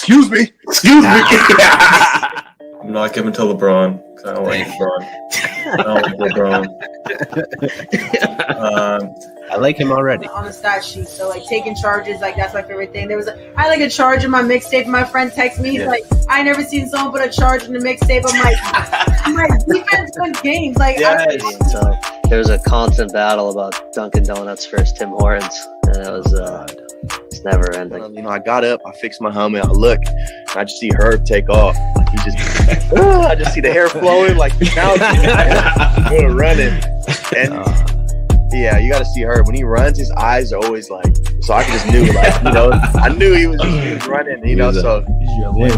Excuse me. I'm not giving to LeBron because I don't like LeBron. I like him already. On the stat sheet, so like taking charges, like that's my favorite thing. I like a charge in my mixtape. My friend texts me, he's like, I never seen someone put a charge in the mixtape. I'm like defense wins games. Like, so there was a constant battle about Dunkin' Donuts versus Tim Hortons, and it was it's never ending. I got up, I fixed my helmet, I look, and I just see Herb take off. Like he just, I just see the hair flowing. Like now it's running, and yeah, you got to see Herb when he runs. His eyes are always like, so I just knew, like, I knew he was running, so it's your life.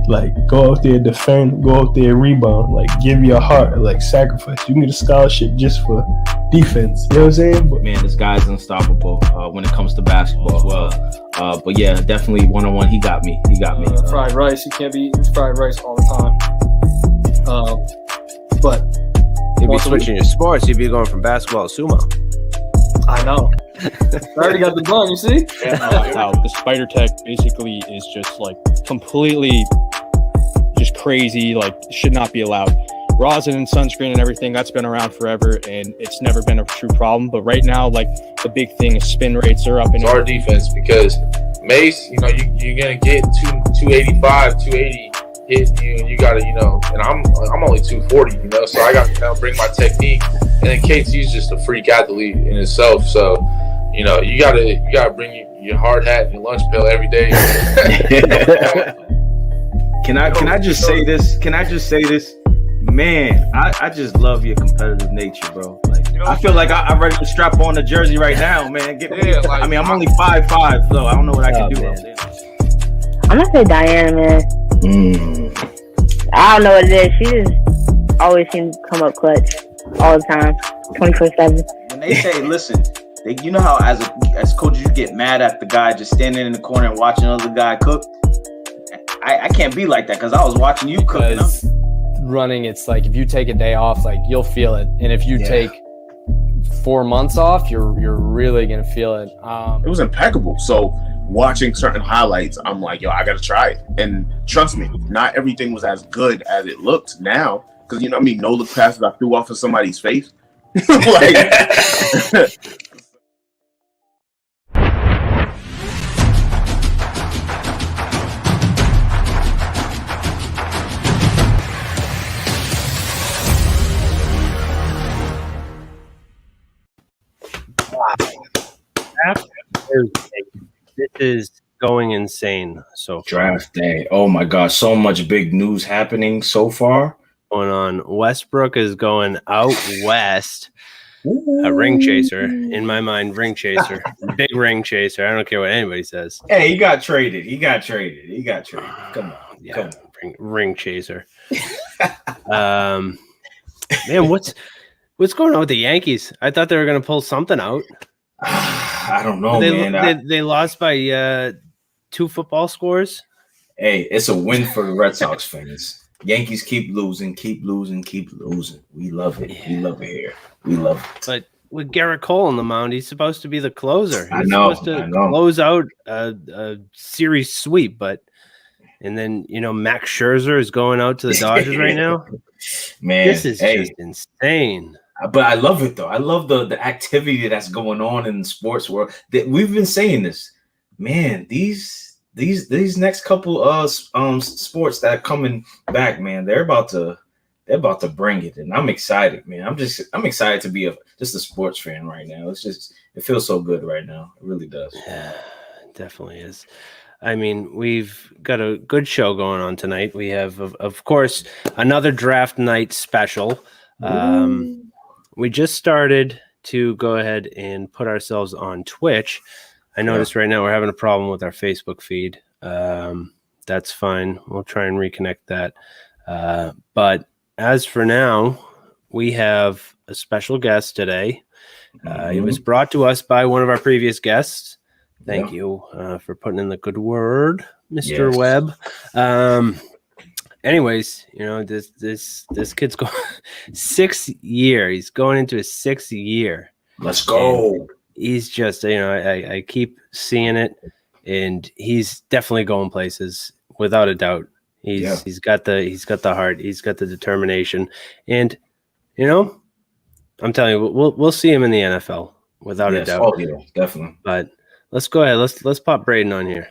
Like, go out there, defend, go out there, rebound, like, give your heart, like, sacrifice. You can get a scholarship just for defense. You know what I'm saying? But man, this guy's unstoppable when it comes to basketball as well. But yeah, definitely one-on-one, he got me. Fried rice, you can't be eating fried rice all the time. But you'd be switching your sports. You'd be going from basketball to sumo. I know. I already got the bun, you see? The spider tech basically is just like completely just crazy, like should not be allowed. Rosin and sunscreen and everything, that's been around forever and it's never been a true problem. But right now, like the big thing is spin rates are up. It's our defense because Mace, you're gonna get 285, 280 hit you gotta, and I'm only 240, so I gotta bring my technique. And then KT's just a freak athlete in itself, so you gotta bring your hard hat and your lunch pail every day. Can I just say this? Man, I just love your competitive nature, bro. Like, I feel like I'm ready to strap on the jersey right now, man. I'm only 5'5", so I don't know what I can do. Man. I'm gonna say Diana, man. I don't know what it is. She just always seems to come up clutch all the time, 24/7. When they say, listen, you know how as coaches you get mad at the guy just standing in the corner and watching another guy cook. I can't be like that because I was watching you cook. Running, it's like if you take a day off, like you'll feel it, and if you take 4 months off, you're really gonna feel it. It was impeccable. So watching certain highlights, I'm like, yo, I gotta try it. And trust me, not everything was as good as it looked now. Because no look passes I threw off of somebody's face. This is going insane. So draft day. Oh my gosh, so much big news happening so far. Going on. Westbrook is going out west. A ring chaser. In my mind, ring chaser. Big ring chaser. I don't care what anybody says. Hey, he got traded. Come on. Yeah. Come on. Ring chaser. Man, what's going on with the Yankees? I thought they were going to pull something out. I don't know, man. They lost by 2 football scores. Hey, it's a win for the Red Sox fans. Yankees keep losing. We love it. Yeah. We love it here. We love it. But with Garrett Cole on the mound, he's supposed to be the closer. He's supposed to close out a series sweep, and then Max Scherzer is going out to the Dodgers right now. Man, this is just insane. But I love it though. I love the activity that's going on in the sports world. We've been saying this, man. These next couple of sports that are coming back, man, they're about to bring it, and I'm excited, man. I'm excited to be just a sports fan right now. It feels so good right now. It really does. Yeah, it definitely is. I mean, we've got a good show going on tonight. We have, of course, another draft night special. We just started to go ahead and put ourselves on Twitch. I noticed right now we're having a problem with our Facebook feed. That's fine. We'll try and reconnect that. But as for now, we have a special guest today. It was brought to us by one of our previous guests. Thank you for putting in the good word, Mr. Webb. Anyways, this kid's going 6th year. He's going into his 6th year. Let's go. And he's just, I keep seeing it, and he's definitely going places. without a doubt. He's got the heart, he's got the determination, and I'm telling you, we'll see him in the NFL without a doubt. Oh yeah, definitely. But let's go ahead. Let's pop Braden on here.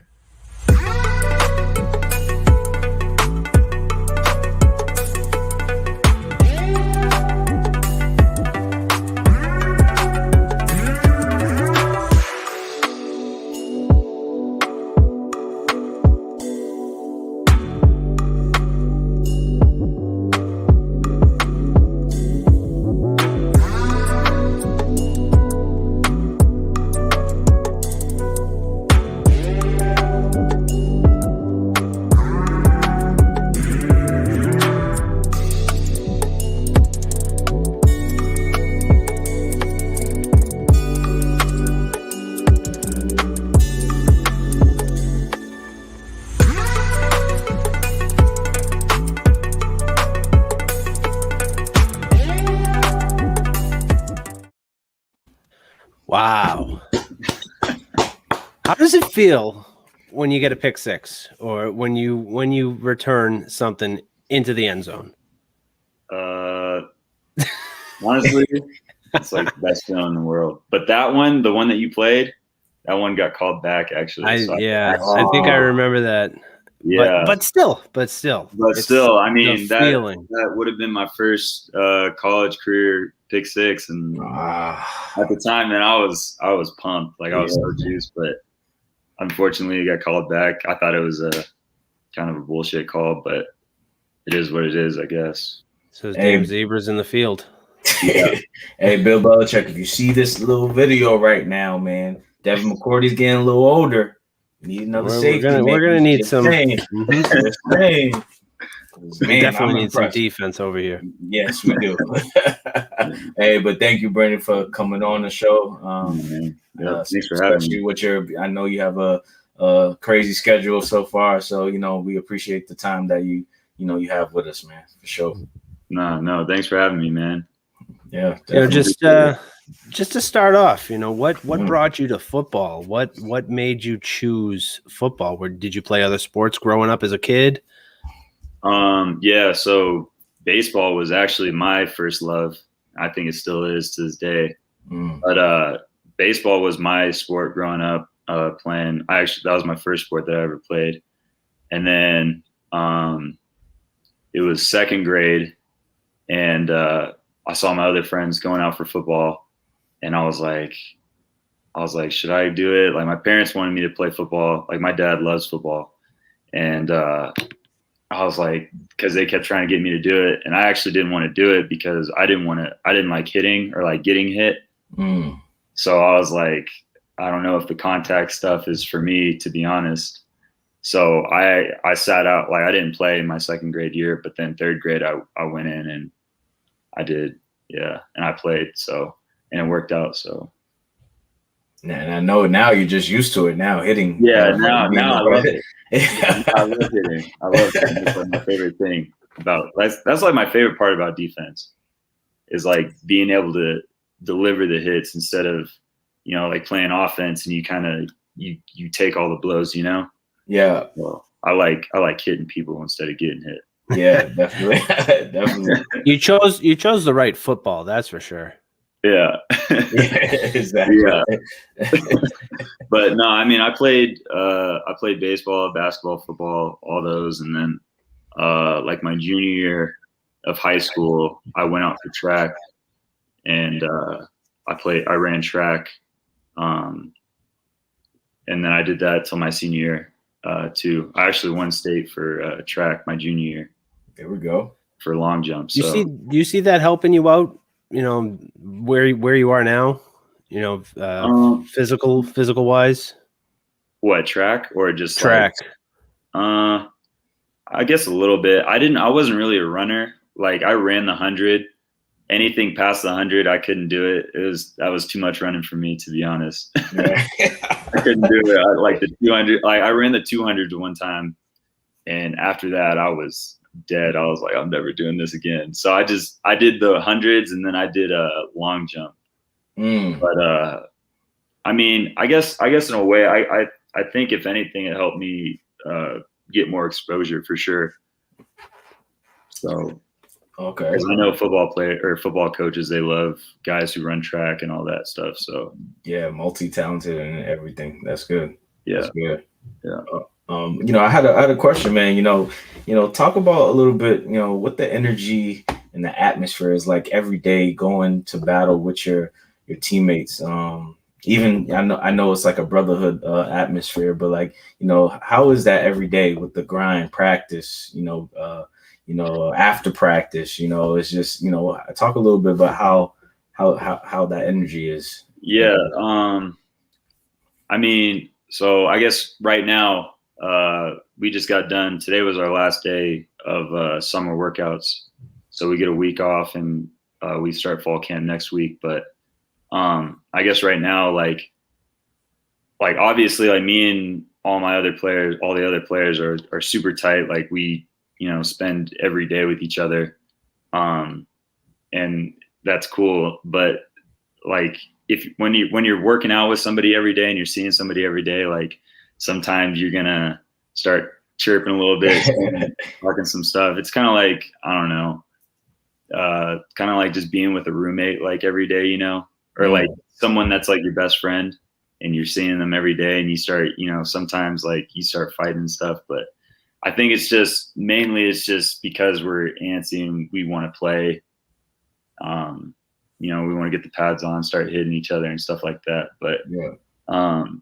Wow. How does it feel when you get a pick six or when you return something into the end zone? Honestly, it's like the best feeling in the world. But that one, the one that you played, that one got called back actually. I think I remember that. Yeah. But still. I mean, that would have been my first college career pick six, and at the time, man, I was pumped. Like I was so juiced, but unfortunately, it got called back. I thought it was a kind of a bullshit call, but it is what it is, I guess. So his damn zebras in the field. Yeah. Hey, Bill Belichick, if you see this little video right now, man, Devin McCourty's getting a little older. We need another safety. We're gonna need some. Man, We definitely need some defense over here. Yes, we do. Hey, but thank you, Brandon, for coming on the show. Thanks for having me. With I know you have a crazy schedule so far, so we appreciate the time that you have with us, man, for sure. No, thanks for having me, man. Yeah, just to start off, what brought you to football? What made you choose football? Did you play other sports growing up as a kid? Yeah, so baseball was actually my first love. I think it still is to this day. But baseball was my sport growing up, playing. That was my first sport that I ever played. And then it was second grade, and I saw my other friends going out for football, and I was like, should I do it? Like my parents wanted me to play football. Like my dad loves football, and I was like, because they kept trying to get me to do it, and I actually didn't want to do it because I didn't like hitting or like getting hit. So I was like, I don't know if the contact stuff is for me, to be honest. So I sat out. Like I didn't play in my second grade year, but then third grade I went in and I did, and I played. So, and it worked out. So. And I know now you're just used to it now, hitting. Yeah, now I love it. I love hitting. I love hitting. It's like my favorite thing that's like my favorite part about defense is like being able to deliver the hits instead of, like playing offense and you kind of, you take all the blows, Yeah. Well, I like hitting people instead of getting hit. Yeah, definitely. Definitely. You chose the right football, that's for sure. Yeah. Exactly. Yeah. But no, I mean, I played baseball, basketball, football, all those. And then like my junior year of high school, I went out for track and I ran track. And then I did that till my senior year too. I actually won state for track my junior year. There we go. For long jumps. Do you see that helping you out? Where you are now, physical wise. What, track or just track? I guess a little bit. I wasn't really a runner. Like I ran the 100. Anything past the 100, I couldn't do it. That was too much running for me, to be honest. Yeah. I couldn't do it. Like the 200. Like I ran the 200 one time, and after that, I was dead. I was like, I'm never doing this again. So I did the 100s, and then I did a long jump. But I mean, I guess in a way, I think if anything, it helped me get more exposure for sure. So, okay, because I know football coaches, they love guys who run track and all that stuff. So yeah, multi-talented and everything. That's good. Yeah, that's good. Yeah. I had a question, man. Talk about a little bit, what the energy and the atmosphere is like every day going to battle with your teammates. Even I know it's like a brotherhood atmosphere, but like, how is that every day with the grind, practice, after practice, it's just, talk a little bit about how that energy is. Yeah. I mean, so I guess right now, we just got done. Today was our last day of summer workouts. So we get a week off and we start fall camp next week. But I guess right now, like obviously, like me and all the other players are super tight. Like we, spend every day with each other. And that's cool. But like when you're working out with somebody every day and you're seeing somebody every day, like sometimes you're gonna start chirping a little bit, talking some stuff. It's kind of like, I don't know, kind of like just being with a roommate like every day, or like someone that's like your best friend and you're seeing them every day and you start, sometimes like you start fighting and stuff. But I think it's just because we're antsy and we want to play. We want to get the pads on, start hitting each other and stuff like that. But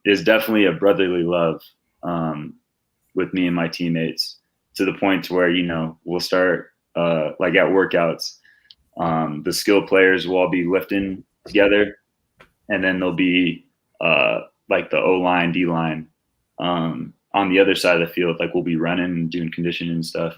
it's definitely a brotherly love with me and my teammates, to the point to where, we'll start like at workouts. The skill players will all be lifting together, and then there'll be like the O-line, D-line on the other side of the field. Like we'll be running and doing conditioning and stuff,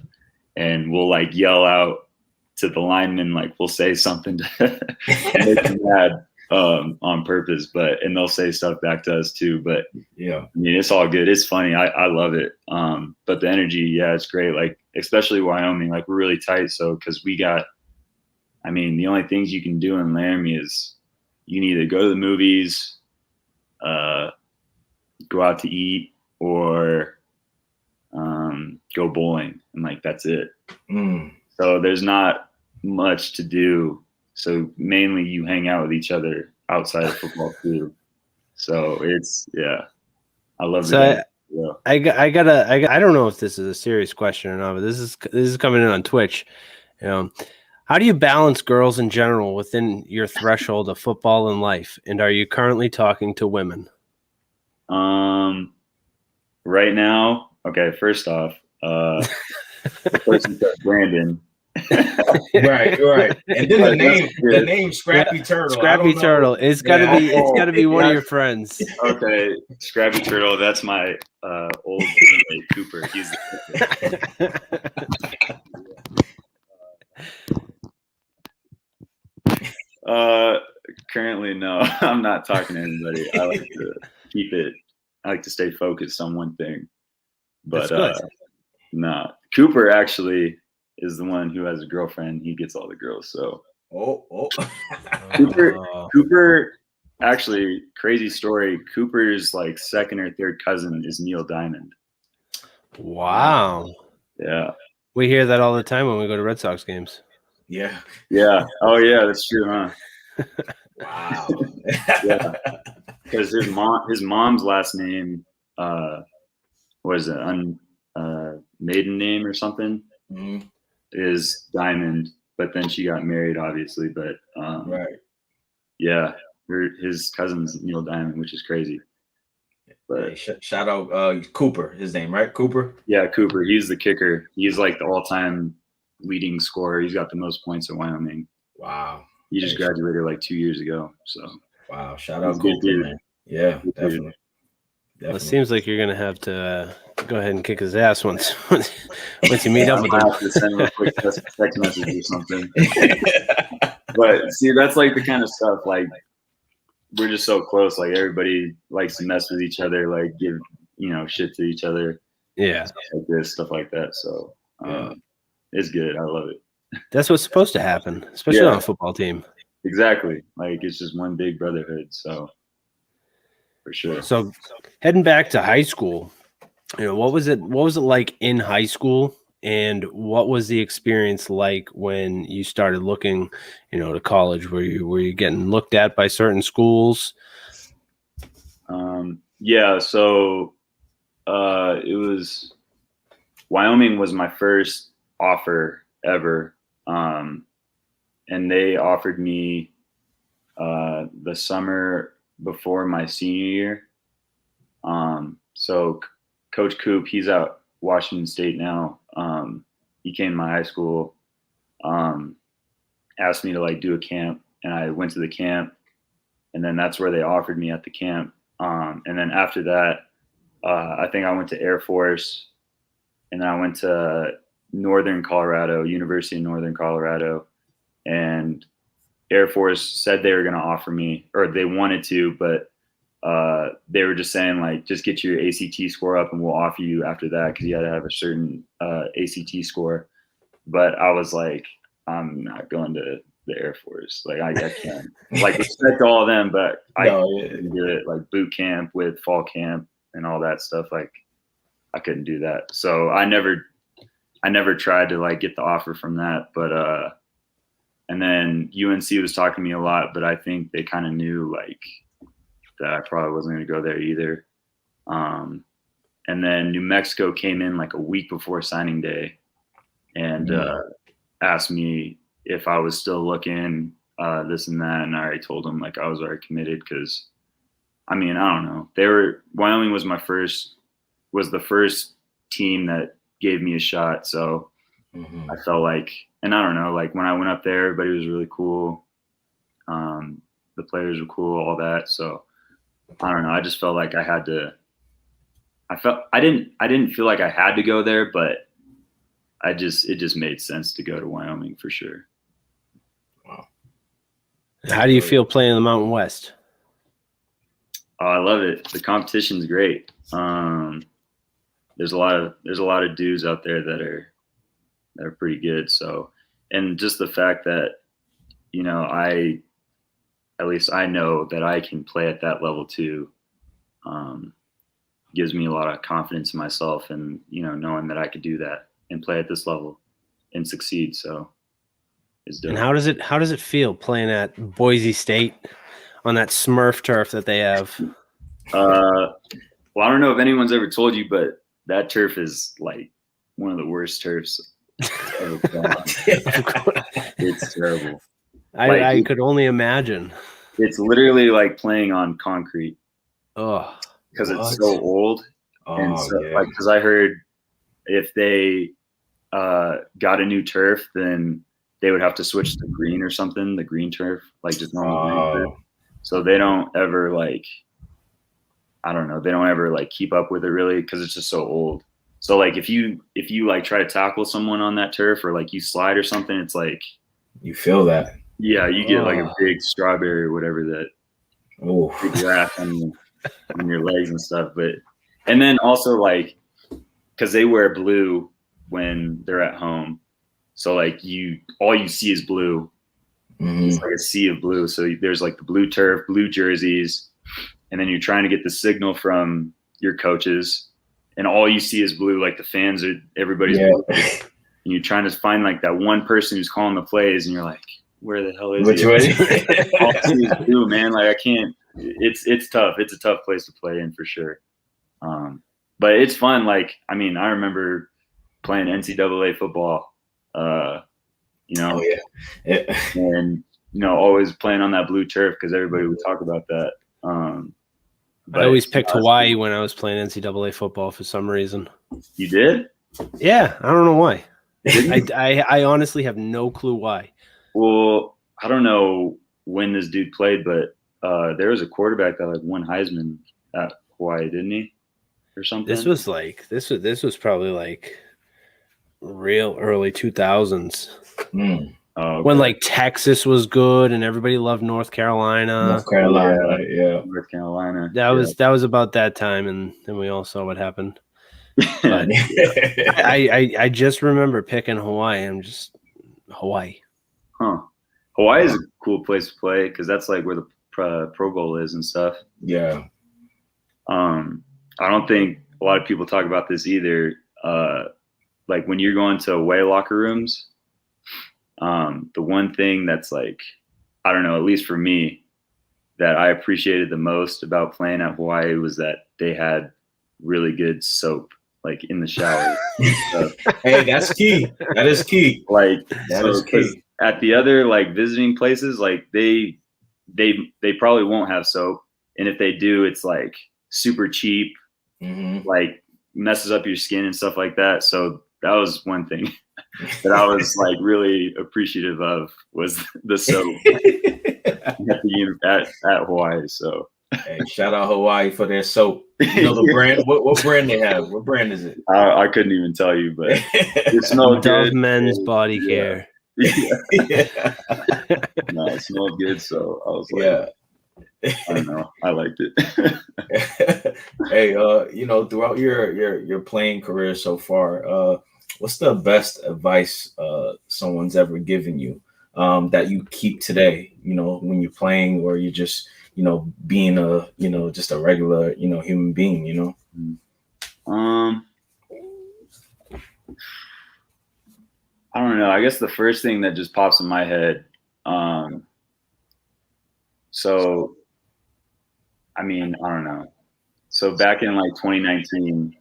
and we'll like yell out to the linemen, like we'll say something to make them mad on purpose, and they'll say stuff back to us too. But yeah, I mean, it's all good. It's funny. I love it. But the energy, yeah, it's great. Like, especially Wyoming, like we're really tight. So, cause the only things you can do in Laramie is you can either go to the movies, go out to eat, or go bowling. And like, that's it. So there's not much to do. So mainly you hang out with each other outside of football too. So it's, yeah, I love it. Yeah. I don't know if this is a serious question or not, but this is coming in on Twitch. How do you balance girls in general within your threshold of football and life? And are you currently talking to women? Right now, okay, first off, the person said Brandon. right. And then the name Scrappy Turtle. Scrappy Turtle. It's gotta be one of your friends. Okay, Scrappy Turtle. That's my old roommate Cooper. He's the currently, no, I'm not talking to anybody. I like to stay focused on one thing. But no, Cooper actually is the one who has a girlfriend. He gets all the girls. So Cooper actually, crazy story. Cooper's like second or third cousin is Neil Diamond. Wow. Yeah. We hear that all the time when we go to Red Sox games. Yeah. Yeah. Oh yeah, that's true, huh? Wow. Yeah. Because his mom's last name was it maiden name or something? Mm-hmm. Is Diamond, but then she got married, obviously. But right. Yeah, his cousin's Neil Diamond, which is crazy. But hey, shout out Cooper, his name, right? Cooper? Yeah, Cooper. He's the kicker. He's like the all-time leading scorer. He's got the most points at Wyoming. Wow. He just graduated like 2 years ago. So wow, shout out Cooper, man. Yeah, definitely. Well, it seems like you're gonna have to go ahead and kick his ass once you meet up with him. Have to send him a quick text message or something. But see, that's like the kind of stuff, like we're just so close. Like everybody likes to mess with each other, like give shit to each other. Yeah, stuff like that. So it's good. I love it. That's what's supposed to happen, especially on a football team. Exactly. Like it's just one big brotherhood. So for sure. So heading back to high school, what was it like in high school, and what was the experience like when you started looking, to college? Were you getting looked at by certain schools? Yeah, so it was Wyoming was my first offer ever, and they offered me the summer before my senior year. So Coach Coop, he's at Washington State now. He came to my high school, asked me to like do a camp, and I went to the camp, and then that's where they offered me at the camp. And then after that, I think I went to Air Force, and then I went to Northern Colorado, University of Northern Colorado, and Air Force said they were going to offer me, or they wanted to, but they were just saying like, just get your ACT score up and we'll offer you after that, because you had to have a certain ACT score. But I was like, I'm not going to the Air Force. Like I can't. Like respect all of them, but I couldn't do it. Like boot camp with fall camp and all that stuff. Like I couldn't do that. So I never tried to like get the offer from that. But and then UNC was talking to me a lot, but I think they kind of knew like that I probably wasn't going to go there either. And then New Mexico came in like a week before signing day and asked me if I was still looking, this and that. And I already told them like I was already committed, because I mean, I don't know. Wyoming was the first team that gave me a shot. So I felt like, and I don't know, like when I went up there, everybody was really cool. The players were cool, all that. So I don't know. I just felt like I had to. I didn't feel like I had to go there, but it just made sense to go to Wyoming for sure. Wow. How do you feel playing in the Mountain West? Oh, I love it. The competition's great. There's a lot of dudes out there that are pretty good. So, and just the fact that, at least I know that I can play at that level too, gives me a lot of confidence in myself, and, knowing that I could do that and play at this level and succeed. So it's dope. And how does it feel playing at Boise State on that Smurf turf that they have? Well, I don't know if anyone's ever told you, but that turf is like one of the worst turfs ever played. It's terrible. I could only imagine. It's literally like playing on concrete. Oh, because it's so old. And so, because I heard if they got a new turf, then they would have to switch to green or something, the green turf, like just normal green turf. So they don't ever like, I don't know, they don't ever like keep up with it really, because it's just so old. So like if you like try to tackle someone on that turf, or like you slide or something, it's like you feel that. Yeah, you get like a big strawberry or whatever, that big rash on your legs and stuff. But and then also like, because they wear blue when they're at home, so like all you see is blue. It's like a sea of blue. So there's like the blue turf, blue jerseys, and then you're trying to get the signal from your coaches, and all you see is blue. Like the fans are, everybody's blue. And you're trying to find like that one person who's calling the plays, and you're like, where the hell is he? All I see is blue, man. Like I can't. It's tough. It's a tough place to play in for sure. But it's fun. Like, I mean, I remember playing NCAA football, and, always playing on that blue turf, because everybody would talk about that. I always picked Hawaii when I was playing NCAA football for some reason. You did? Yeah. I don't know why. I honestly have no clue why. Well, I don't know when this dude played, but there was a quarterback that like won Heisman at Hawaii, didn't he? Or something. This was probably like real early 2000s. When like Texas was good and everybody loved North Carolina. North Carolina. That was about that time, and then we all saw what happened. But I just remember picking Hawaii. Hawaii. Huh. Hawaii is a cool place to play, because that's like where the Pro Bowl is and stuff. Yeah. I don't think a lot of people talk about this either. Like when you're going to away locker rooms, the one thing that's like, I don't know, at least for me, that I appreciated the most about playing at Hawaii was that they had really good soap, like in the shower. Hey, that's key. That is key. Like that is key. At the other like visiting places, like they probably won't have soap, and if they do, it's like super cheap, like messes up your skin and stuff like that. So that was one thing that I was like really appreciative of, was the soap at Hawaii. So hey, shout out Hawaii for their soap. You know the brand. What brand they have? What brand is it? I couldn't even tell you, but it smelled Dove good. Men's Body Care. Yeah. No, it smelled good, so I was like, I don't know, I liked it. Hey, you know, throughout your playing career so far, what's the best advice someone's ever given you that you keep today? You know, when you're playing, or you're just, you know, being a, you know, just a regular, you know, human being. You know. I don't know. I guess the first thing that just pops in my head. So, I mean, I don't know. So back in like 2019,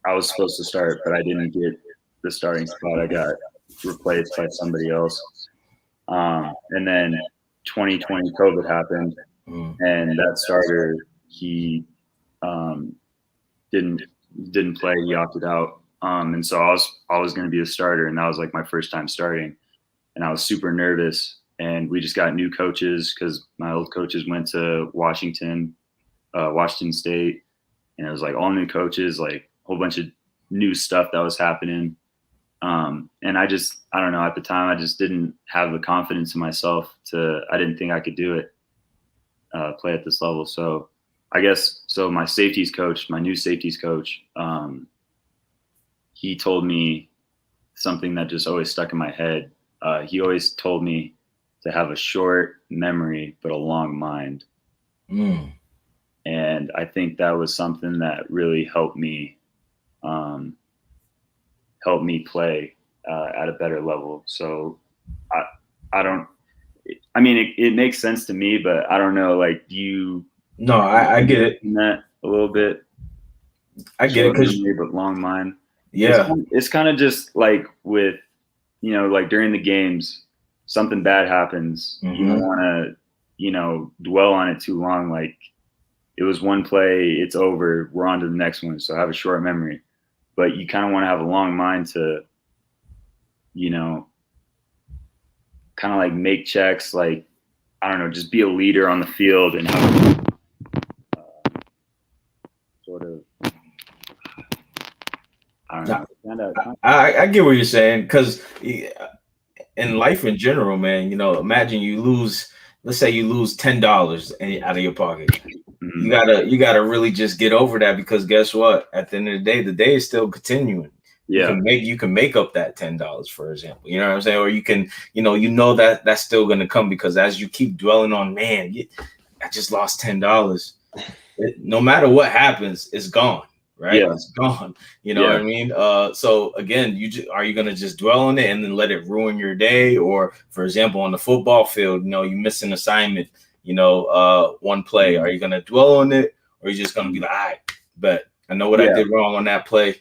I was supposed to start, but I didn't get the starting spot. I got replaced by somebody else. And then 2020 COVID happened, and that starter, he didn't play. He opted out. And so I was going to be the starter, and that was like my first time starting, and I was super nervous. And we just got new coaches because my old coaches went to Washington State, and it was like all new coaches, like a whole bunch of new stuff that was happening. And I don't know, at the time, I just didn't have the confidence in myself I didn't think I could do it, play at this level. So I guess, my new safeties coach, he told me something that just always stuck in my head. He always told me to have a short memory, but a long mind. And I think that was something that really helped me play at a better level. So it makes sense to me, but I don't know, like, No, I get it. In that a little bit. I get it, because but long mind. Yeah. It's kind of just like with, you know, like during the games, something bad happens. You don't want to, you know, dwell on it too long. Like, it was one play, it's over, we're on to the next one. So I have a short memory, but you kind of want to have a long mind to, you know, kind of like make checks, like, I don't know, just be a leader on the field and have sort of, I don't know. I get what you're saying, because in life in general, man, you know, imagine let's say you lose $10 out of your pocket. You gotta really just get over that, because guess what? At the end of the day is still continuing. Yeah. You can make up that $10, for example. You know what I'm saying? Or you can, you know that that's still gonna come, because as you keep dwelling on, man, I just lost $10. No matter what happens, it's gone. Right? Yeah. It's gone. You know what I mean? So again, are you gonna just dwell on it and then let it ruin your day? Or, for example, on the football field, you know, you miss an assignment, you know, one play. Are you gonna dwell on it, or are you just gonna be like, all right, but I know what I did wrong on that play.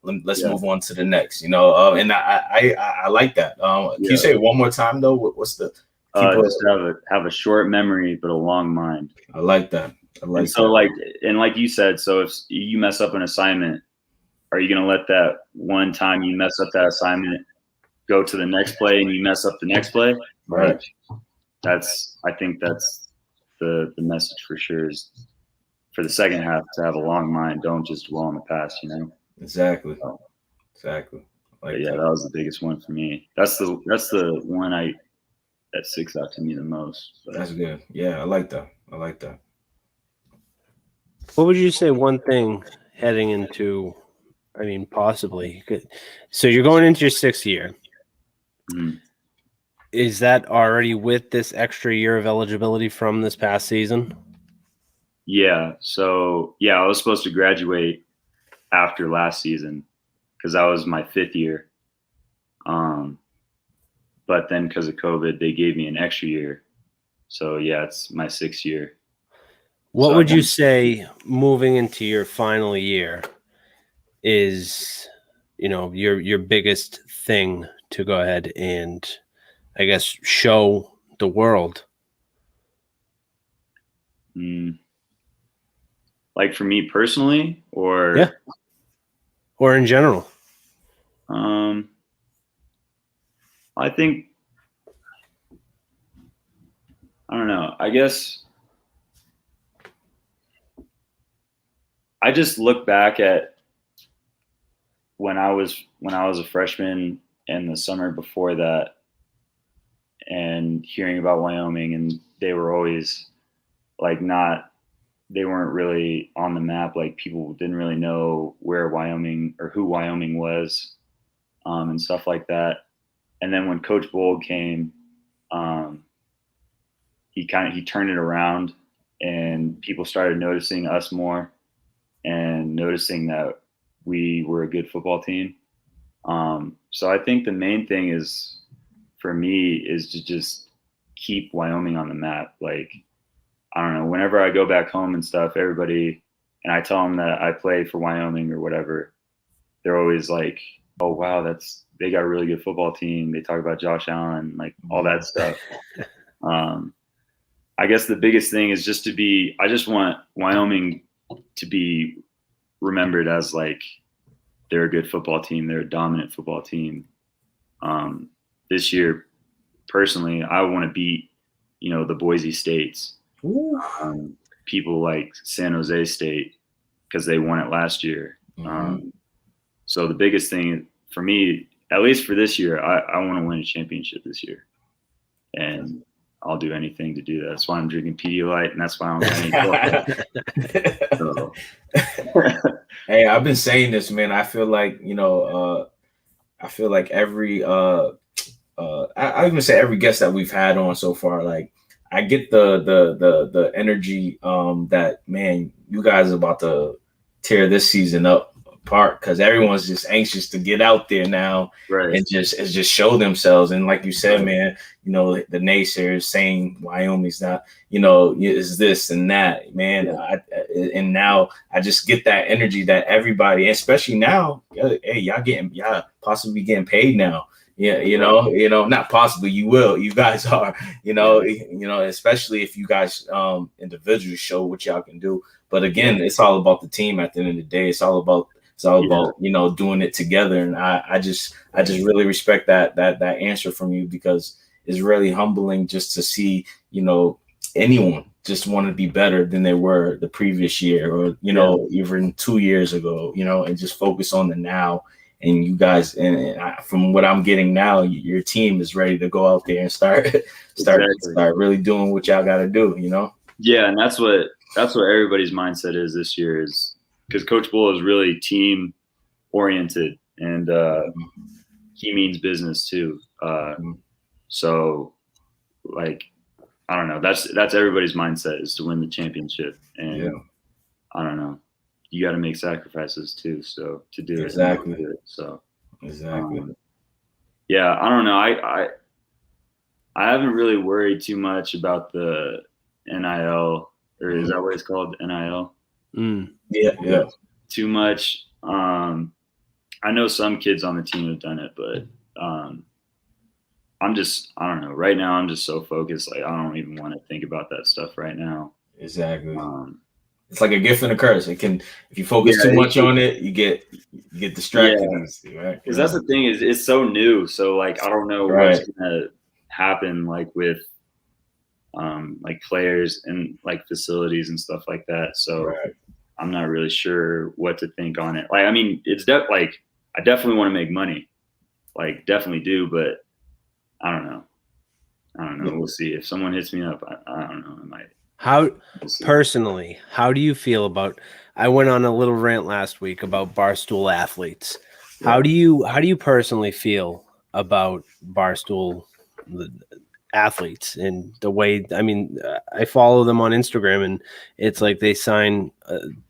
Let's move on to the next. You know, and I like that. Can you say it one more time though? What's the just have a short memory but a long mind. I like that. Like you said, so if you mess up an assignment, are you going to let that one time you mess up that assignment go to the next play and you mess up the next play? Right. I think that's the message for sure, is for the second half to have a long mind. Don't just dwell on the past, you know? Exactly. Exactly. That was the biggest one for me. That's the one that sticks out to me the most. But. That's good. Yeah, I like that. What would you say one thing heading into, I mean, possibly, so you're going into your 6th year. Is that already with this extra year of eligibility from this past season? Yeah. So, I was supposed to graduate after last season because that was my 5th year. But then because of COVID, they gave me an extra year. So yeah, it's my 6th year. What would you say moving into your final year is, your biggest thing to go ahead and, I guess, show the world? Like for me personally, or or in general? I think, I don't know. I guess I just look back at when I was a freshman and the summer before that, and hearing about Wyoming, and they were always like they weren't really on the map. Like people didn't really know where Wyoming or who Wyoming was, and stuff like that. And then when Coach Bold came, he turned it around, and people started noticing us more and noticing that we were a good football team. So I think the main thing is for me is to just keep Wyoming on the map. Like, I don't know, whenever I go back home and stuff, everybody, and I tell them that I play for Wyoming or whatever, they're always like, oh, wow, they got a really good football team. They talk about Josh Allen, like all that stuff. I guess the biggest thing is just I just want Wyoming to be remembered as like, they're a good football team. They're a dominant football team. This year, personally, I want to beat, the Boise States. People like San Jose State because they won it last year. So the biggest thing for me, at least for this year, I want to win a championship this year, and I'll do anything to do that. That's why I'm drinking Pedialyte, and that's why I'm so. Hey, I've been saying this, man. I feel like every I even say every guest that we've had on so far, like I get the energy that, man, you guys are about to tear this season up apart because everyone's just anxious to get out there now, right, and just show themselves. And like you said, man, the naysayers saying Wyoming's not, is this and that, man. And now I just get that energy that everybody, especially now, hey, y'all possibly getting paid now. Yeah, not possibly, you guys are, especially if you guys individually show what y'all can do. But again, it's all about the team at the end of the day. It's all about doing it together. And I just really respect that answer from you, because it's really humbling just to see, anyone just want to be better than they were the previous year, or even 2 years ago, and just focus on the now. And you guys, from what I'm getting now, your team is ready to go out there and start really doing what y'all got to do, Yeah, and that's what everybody's mindset is this year, is because Coach Bull is really team oriented, and he means business too. So, like, I don't know. That's everybody's mindset, is to win the championship, and I don't know. You got to make sacrifices too, so to do exactly. it. So exactly. Yeah, I don't know. I haven't really worried too much about the NIL, or is that what it's called, NIL? Yeah. Too much. I know some kids on the team have done it, but I don't know. Right now, I'm just so focused. Like, I don't even want to think about that stuff right now. Exactly. It's like a gift and a curse. It can, if you focus too much on it, you get distracted. Yeah. Right? Because that's the thing, is it's so new. So like, I don't know what's gonna happen, like with like players and like facilities and stuff like that. So I'm not really sure what to think on it. Like, I mean, it's like, I definitely want to make money, like definitely do, but I don't know. We'll see. If someone hits me up, I don't know. I might. How personally, how do you feel about, I went on a little rant last week about Barstool athletes. How do you personally feel about Barstool athletes and the way, I mean, I follow them on Instagram, and it's like they sign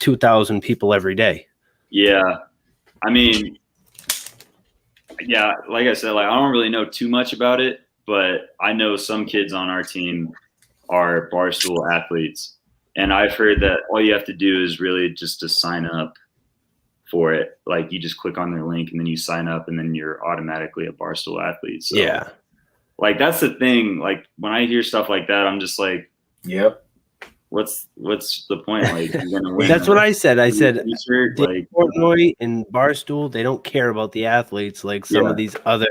2,000 people every day. Yeah. I mean, yeah, like I said, like I don't really know too much about it, but I know some kids on our team are Barstool athletes. And I've heard that all you have to do is really just to sign up for it. Like you just click on their link and then you sign up and then you're automatically a Barstool athlete. So Yeah. like that's the thing. Like when I hear stuff like that, I'm just like, yep. What's the point? Like you're gonna win. That's what I said. I said T-shirt, like Portnoy and Barstool, they don't care about the athletes like some of these other,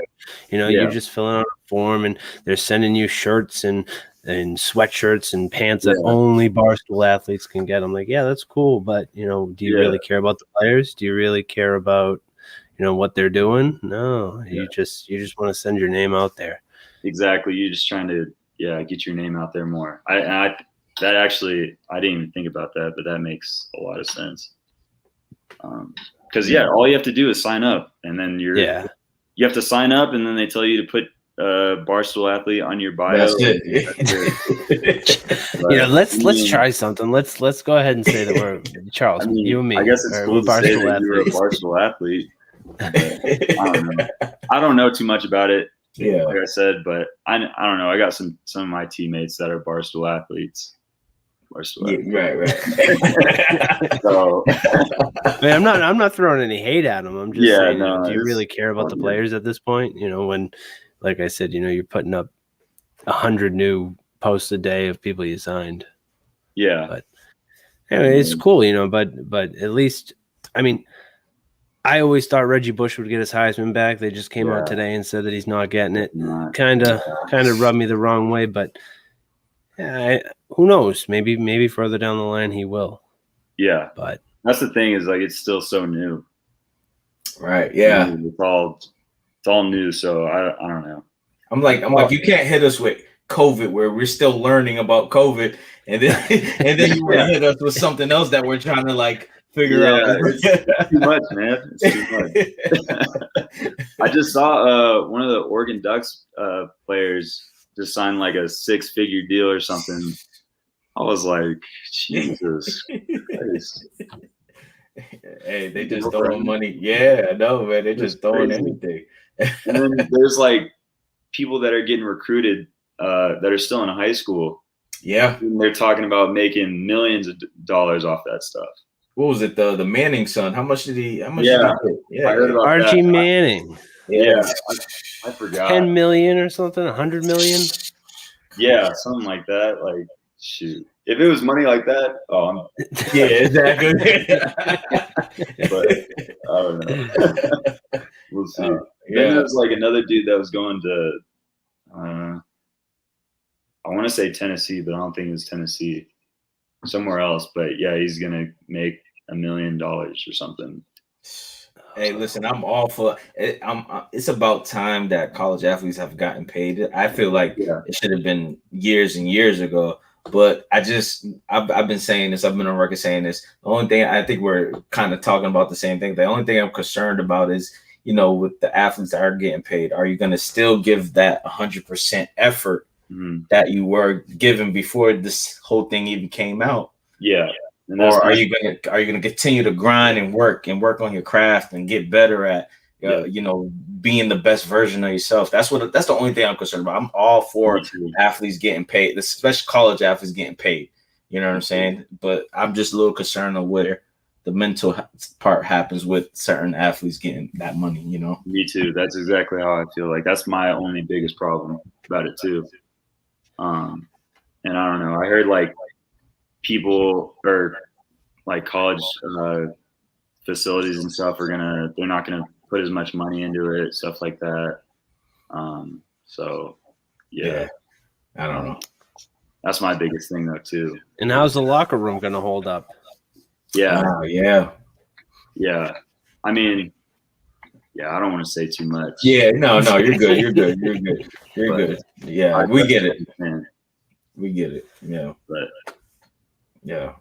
you're just filling out a form and they're sending you shirts and sweatshirts and pants that only Barstool athletes can get. I'm like, yeah, that's cool, but do you really care about the players? Do you really care about what they're doing? No, you just want to send your name out there. Exactly. You're just trying to get your name out there more. That actually, I didn't even think about that, but that makes a lot of sense. Because all you have to do is sign up, and then you have to sign up, and then they tell you to put Barstool athlete on your bio. That's it. But, let's try something. Let's go ahead and say that we're Charles, you and me. I guess it's cool to say that you were a Barstool athlete. I don't know. I don't know too much about it. Yeah, like I said, but I don't know. I got some of my teammates that are Barstool athletes. Right. So, man, I'm not throwing any hate at them. I'm just saying, do you really care about the players at this point? When, like I said, you're putting up 100 new posts a day of people you signed. Yeah, but anyway, it's cool, But at least, I mean, I always thought Reggie Bush would get his Heisman back. They just came out today and said that he's not getting it. Kind of rubbed me the wrong way, but who knows? Maybe further down the line he will. Yeah, but that's the thing is like it's still so new. Right. Yeah. It's all new. So I don't know. I'm like you can't hit us with COVID where we're still learning about COVID, and then you want to hit us with something else that we're trying to like figure out. It's too much, man. It's too much. I just saw one of the Oregon Ducks players just signed like a 6-figure deal or something. I was like, Jesus Christ. Hey, they just throwing money. Yeah, I know, man. They're just throwing anything. And then there's like people that are getting recruited that are still in high school. Yeah. And they're talking about making millions of dollars off that stuff. What was it? The Manning son. How much did he get? I heard about Archie that. Manning. Yeah. I forgot. 10 million or something, 100 million. Yeah, something like that. Like, shoot. If it was money like that, yeah, exactly. But I don't know. We'll see. Then there's like another dude that was going to, I want to say Tennessee, but I don't think it was Tennessee. Somewhere else, but yeah, he's gonna make $1 million or something. Hey, listen, I'm all for it. It's about time that college athletes have gotten paid. I feel like it should have been years and years ago. But I've been saying this. I've been on record saying this. The only thing I think we're kind of talking about the same thing. The only thing I'm concerned about is, with the athletes that are getting paid, are you going to still give that 100% effort that you were given before this whole thing even came out? Yeah. Or are you gonna continue to grind and work on your craft and get better at being the best version of yourself? That's the only thing I'm concerned about. I'm all for athletes getting paid, especially college athletes getting paid. You know what I'm saying? But I'm just a little concerned on where the mental part happens with certain athletes getting that money. Me too. That's exactly how I feel. Like that's my only biggest problem about it too. And I don't know. I heard like people or like college facilities and stuff they're not gonna put as much money into it, stuff like that. So yeah, I don't know. That's my biggest thing though too. And how's the locker room gonna hold up? Yeah. Yeah. I mean, I don't want to say too much. Yeah, no, you're good. You're good. Yeah, we get it, man. We get it. Yeah. But yeah.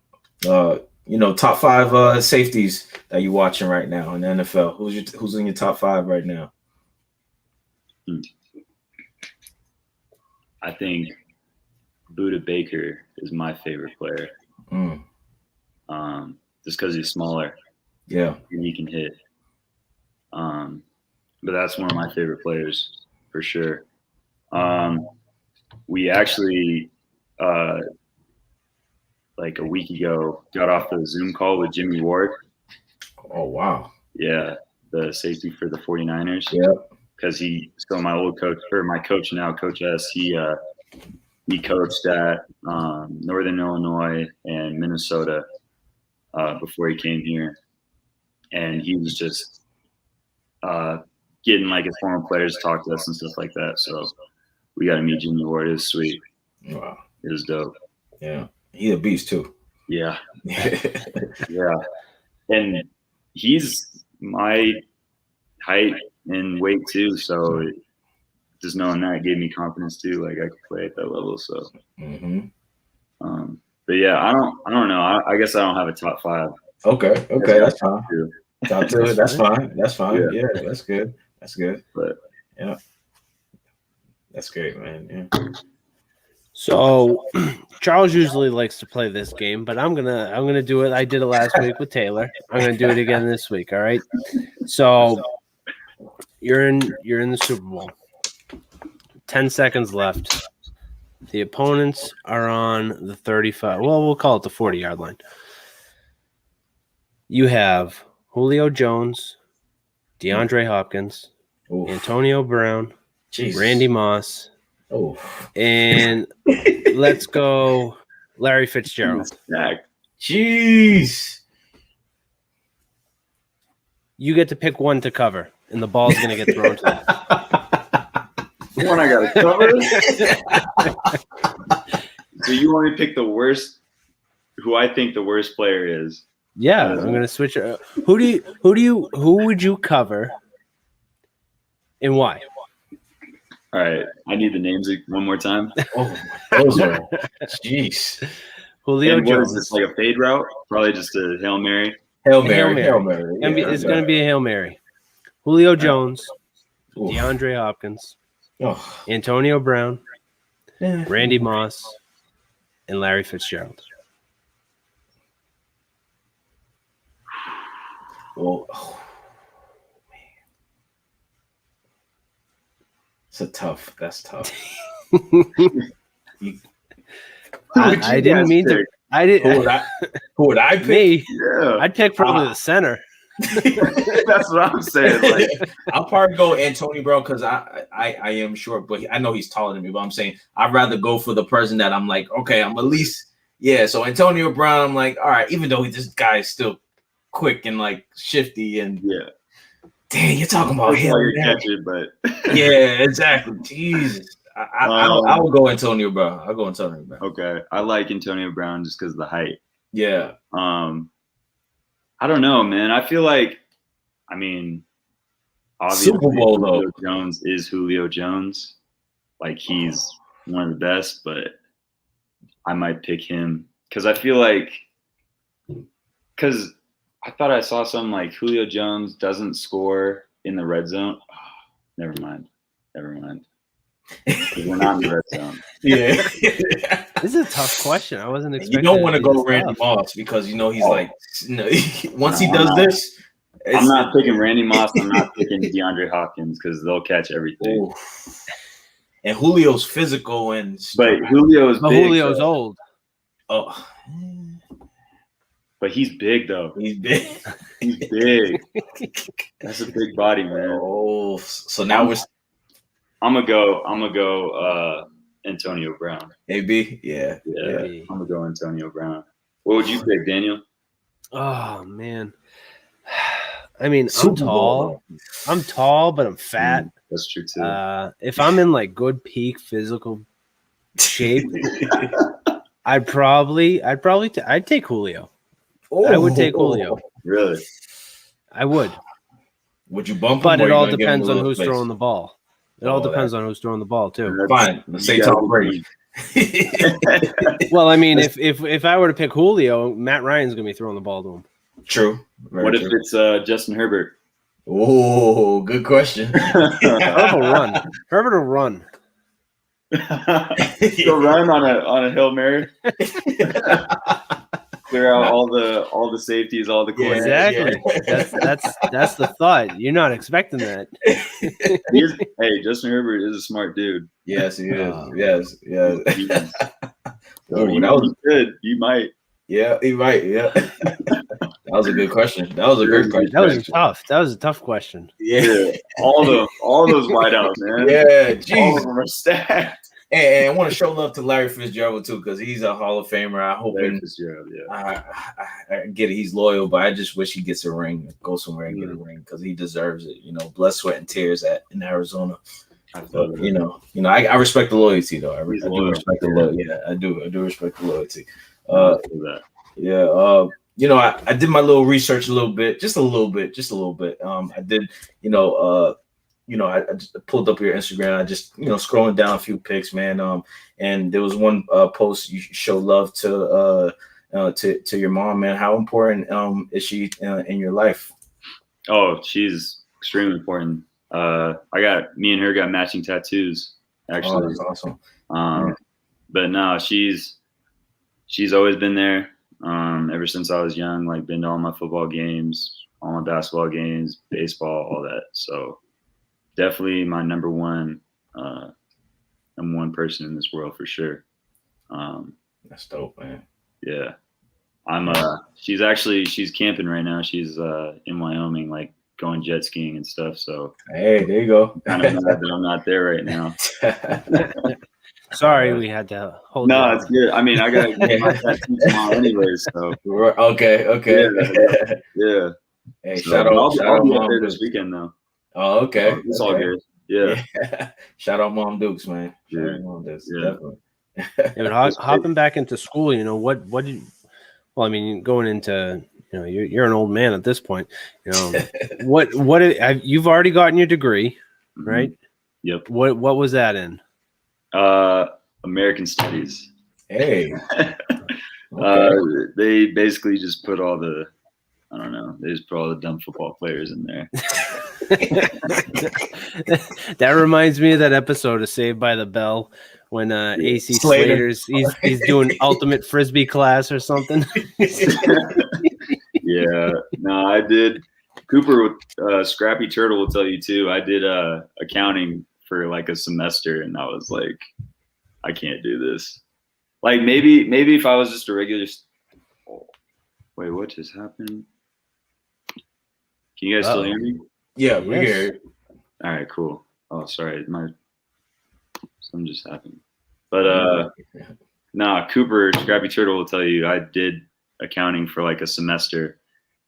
Top 5 safeties that you're watching right now in the NFL. Who's in your top 5 right now? I think Budda Baker is my favorite player. Just because he's smaller. Yeah. And he can hit. But that's one of my favorite players for sure. We actually, like a week ago, got off the Zoom call with Jimmy Ward. Oh, wow. Yeah, the safety for the 49ers. Yeah. Because my old coach, or my coach now, Coach S, he coached at Northern Illinois and Minnesota before he came here. And he was just getting like his former players to talk to us and stuff like that. So we got to meet Jimmy Ward. It was sweet. Wow. It was dope. Yeah. He's a beast too. Yeah. Yeah. And he's my height and weight too. So just knowing that gave me confidence too. Like I could play at that level. So, but yeah, I don't know. I guess I don't have a top 5. Okay. That's fine. Top 2. That's fine. That's fine. Yeah. That's good. That's good. But yeah, that's great, man. Yeah. So Charles usually likes to play this game, but I'm gonna do it. I did it last week with Taylor. I'm gonna do it again this week. All right. So you're in the Super Bowl. 10 seconds left. The opponents are on the 35. Well, we'll call it the 40-yard line. You have Julio Jones, DeAndre Hopkins, Antonio Brown, Randy Moss, and let's go Larry Fitzgerald. Jeez. You get to pick one to cover, and the ball's going to get thrown to them. One I got to cover. So you want me to pick the worst, who I think the worst player is? Yeah, I'm going to switch. Who would you cover, and why? All right, I need the names one more time. Jeez. Julio and Jones. What is this, like a fade route? Probably just a Hail Mary. Hail Mary. It's going to be a Hail Mary. Julio Jones, DeAndre Hopkins, Antonio Brown, Randy Moss, and Larry Fitzgerald. Well, That's tough. I didn't mean to. I didn't. Who would I pick? Me. Yeah. I'd pick probably the center. That's what I'm saying. Like, I'll probably go Antonio Brown because I am short, but I know he's taller than me. But I'm saying I'd rather go for the person that I'm like, okay, I'm at least So Antonio Brown, I'm like, all right, even though this guy is still quick and like shifty and dang, you're talking about him. But yeah, exactly. Jesus. I will go Antonio Brown. I'll go Antonio Brown. Okay. I like Antonio Brown just because of the height. Yeah. I don't know, man. I feel like, obviously Super Bowl, Julio Jones is Julio Jones. Like, he's one of the best, but I might pick him because I feel like, because I thought I saw something like Julio Jones doesn't score in the red zone. Oh, never mind. We're not in the red zone. Yeah. This is a tough question. I wasn't expecting. You don't want to go Randy Moss because he's like, once he does this. I'm not picking Randy Moss. I'm not picking DeAndre Hopkins because they'll catch everything. Ooh. And Julio's physical but Julio's big. Julio's old. Oh. But he's big though. He's big. He's big. That's a big body, man. Oh, so now I'm gonna go Antonio Brown. AB? Yeah. I'm gonna go Antonio Brown. What would you pick, Daniel? Oh man. I'm tall. I'm tall, but I'm fat. That's true too. If I'm in like good peak physical shape, I'd take Julio. I would take Julio. Really? I would. Would you bump him? But it all depends on who's throwing the ball. It all depends on who's throwing the ball too. Fine. Let's say Tom Brady. Well, if I were to pick Julio, Matt Ryan's gonna be throwing the ball to him. True. What if it's Justin Herbert? Oh, good question. Herbert will run. Herbert will run. He'll run on a Hail Mary. clear out all the safeties, all the corners. Exactly. That's the thought. You're not expecting that. Hey, Justin Herbert is a smart dude. Yes, he is. Yes. So that was good. You might. Yeah, he might. Yeah. That was a good question. That was a great question. That was tough. That was a tough question. Yeah. All those wideouts, man. Yeah, geez. All of them are stacked. And I want to show love to Larry Fitzgerald too, because he's a Hall of Famer. I hope I get it. He's loyal, but I just wish he gets a ring, go somewhere and get a ring, because he deserves it. Blood, sweat, and tears in Arizona. I respect the loyalty though. I do respect the loyalty. Yeah, I do respect the loyalty. I did my little research a little bit. I did, I just pulled up your Instagram. I just, scrolling down a few pics, man. And there was one post you show love to your mom, man. How important is she in your life? Oh, she's extremely important. Me and her got matching tattoos, actually. Oh, that's awesome. But no, she's always been there. Ever since I was young, like been to all my football games, all my basketball games, baseball, all that. So definitely my number one person in this world for sure. That's dope, man. Yeah. She's camping right now. She's in Wyoming, like going jet skiing and stuff. So hey, there you go. Kind of mad that I'm not there right now. Sorry, we had to hold. No, it's good. I mean, I gotta get my tattoo tomorrow anyways. So okay. Yeah. Hey, So, shout out! I'll be up there this weekend though. Oh, okay. It's all good. Yeah. Shout out, Mom Dukes, man. Yeah. Definitely. But hopping back into school, what did? Well, I mean, going into you're an old man at this point. You've already gotten your degree, right? Yep. What was that in? American Studies. Hey. They basically just put all the, I don't know, they just put all the dumb football players in there. That reminds me of that episode of Saved by the Bell when AC Slater's he's doing ultimate frisbee class or something. Yeah, no, I did. Cooper with Scrappy Turtle will tell you too. I did accounting for like a semester, and I was like, I can't do this. Like maybe if I was just a regular. Wait, what just happened? Can you guys still hear me? Yeah, we hear you. All right, cool. Oh, sorry, something just happened. But Cooper Scrappy Turtle will tell you I did accounting for like a semester,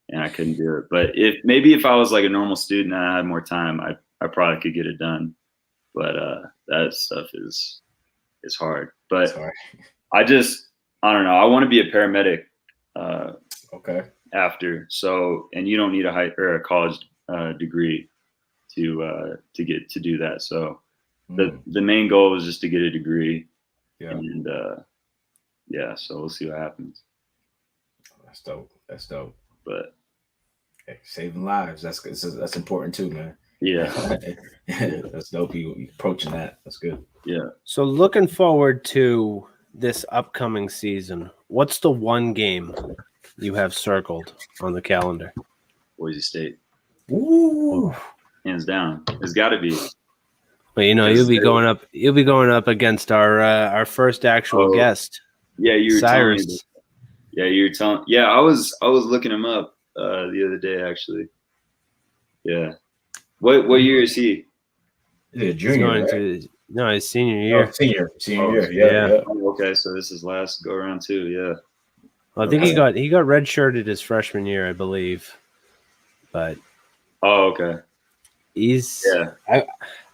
and I couldn't do it. But if I was like a normal student and I had more time, I probably could get it done. But that stuff is hard. But I don't know. I want to be a paramedic. Okay. After, so, and you don't need a college degree to get to do that. So the main goal is just to get a degree. Yeah. And so we'll see what happens. That's dope. But hey, saving lives, that's important too, man. Yeah. That's dope. You approaching that. That's good. Yeah. So looking forward to this upcoming season, what's the one game you have circled on the calendar? Boise State. Ooh. Hands down. It's got to be. Well, you'll be going up against our first actual guest. Yeah, you were Cyrus. telling me. Yeah, you were telling. Yeah, I was looking him up the other day actually. Yeah. What year is he? He's a junior. His senior year. Senior year. Yeah. Oh, okay, so this is last go around too. Yeah. Well, I think he got redshirted his freshman year, I believe. But okay. He's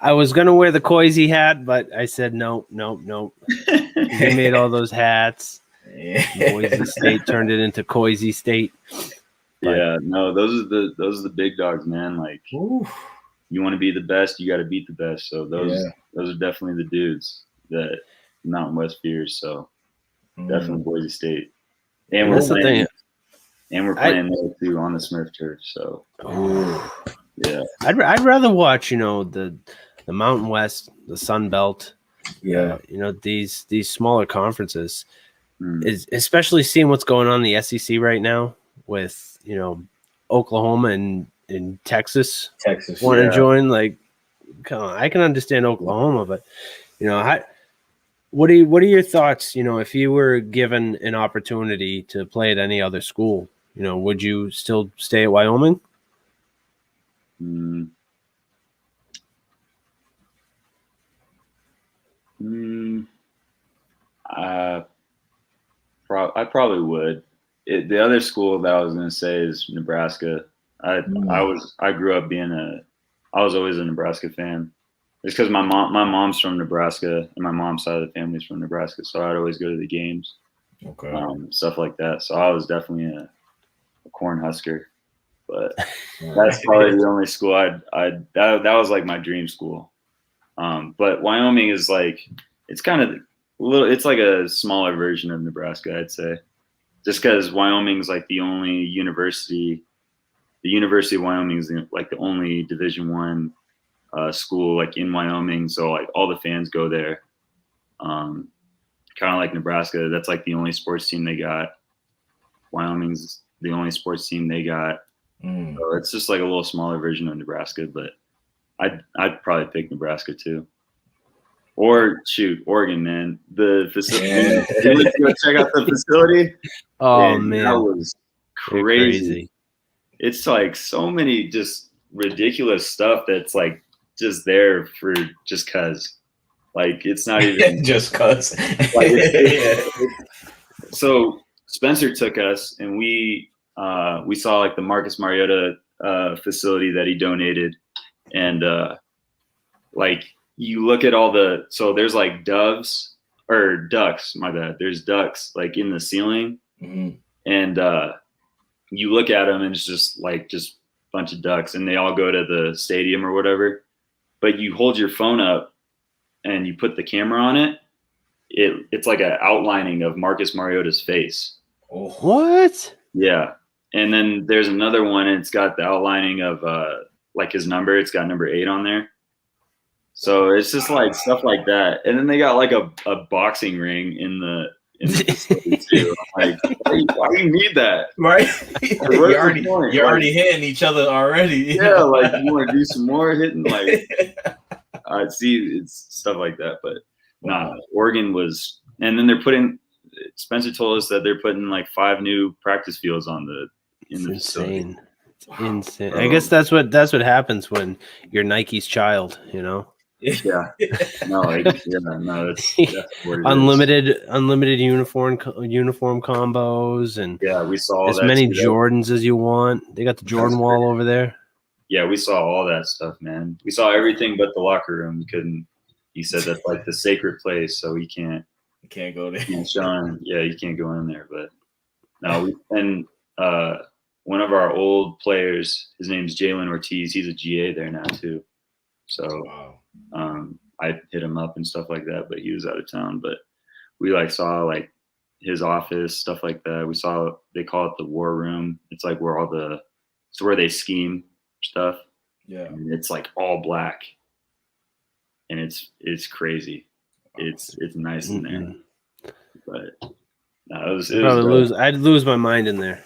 I was gonna wear the Boise hat, but I said no. He made all those hats. Boise State turned it into Boise State. But, yeah, no, those are the big dogs, man. Like you want to be the best, you got to beat the best. So those are definitely the dudes that Mountain West fears. So definitely Boise State, and we're playing there too on the Smurf turf. So yeah, I'd rather watch the Mountain West, the Sun Belt. Yeah, these smaller conferences. is especially seeing what's going on in the SEC right now with, Oklahoma and Texas want to join. Like, come on, I can understand Oklahoma, but what are your thoughts? If you were given an opportunity to play at any other school, would you still stay at Wyoming? I probably would. The other school that I was going to say is Nebraska. I grew up I was always a Nebraska fan. It's because my mom's from Nebraska, and my mom's side of the family's from Nebraska, so I'd always go to the games, stuff like that. So I was definitely a Cornhusker, but that's probably the only school that was like my dream school. But Wyoming is like, it's kind of it's like a smaller version of Nebraska, I'd say, just because Wyoming's like the only university. The University of Wyoming is like the only Division I school like in Wyoming, so like all the fans go there. Kind of like Nebraska, that's like the only sports team they got. Wyoming's the only sports team they got. So it's just like a little smaller version of Nebraska, but I'd probably pick Nebraska too. Or shoot, Oregon, man. The facility. Go check out the facility. Oh man, that was crazy. It's like so many just ridiculous stuff that's like just there for just cause. Like it's not even just cause. So Spencer took us and we saw like the Marcus Mariota facility that he donated, and like you look at all so there's like ducks, my bad. There's ducks like in the ceiling, and you look at them and it's just a bunch of ducks, and they all go to the stadium or whatever. But you hold your phone up and you put the camera on it. It's like an outlining of Marcus Mariota's face. Oh, what? Yeah. And then there's another one, and it's got the outlining of like his number. It's got number 8 on there. So it's just like stuff like that. And then they got like a boxing ring in the facility too. I'm like, why do you need that? Right? You're already hitting each other already. Yeah, like you want to do some more hitting, like see, it's stuff like that. But nah, Oregon was, and then Spencer told us that they're putting like 5 new practice fields in the facility. It's insane. I guess that's what happens when you're Nike's child, Yeah. No, that's what it unlimited uniform combos, and yeah, we saw as many Jordans as you want. They got the Jordan wall over there. Yeah, we saw all that stuff, man. We saw everything but the locker room. He said that's like the sacred place, so you can't go there. You can't go in there. But no, one of our old players, his name's Jalen Ortiz. He's a GA there now too. So I hit him up and stuff like that, but he was out of town. But we saw like his office, stuff like that. We saw, they call it the war room. It's like where it's where they scheme stuff. Yeah. And it's like all black. And it's crazy. It's nice in there. But no, I'd lose my mind in there.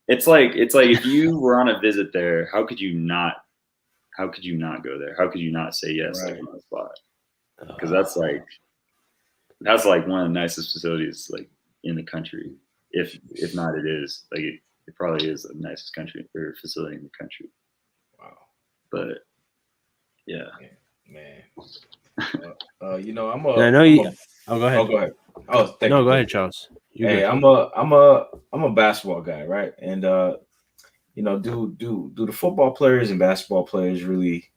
It's like if you were on a visit there, how could you not go there? How could you not say yes to the spot? Because that's like one of the nicest facilities like in the country. If not, it is. Like it probably is the nicest facility in the country. Wow. But yeah, man. I know you. Oh, go ahead. Oh, go ahead. Oh, thank you. Go ahead, Charles. Hey, I'm a basketball guy, right? And do the football players and basketball players really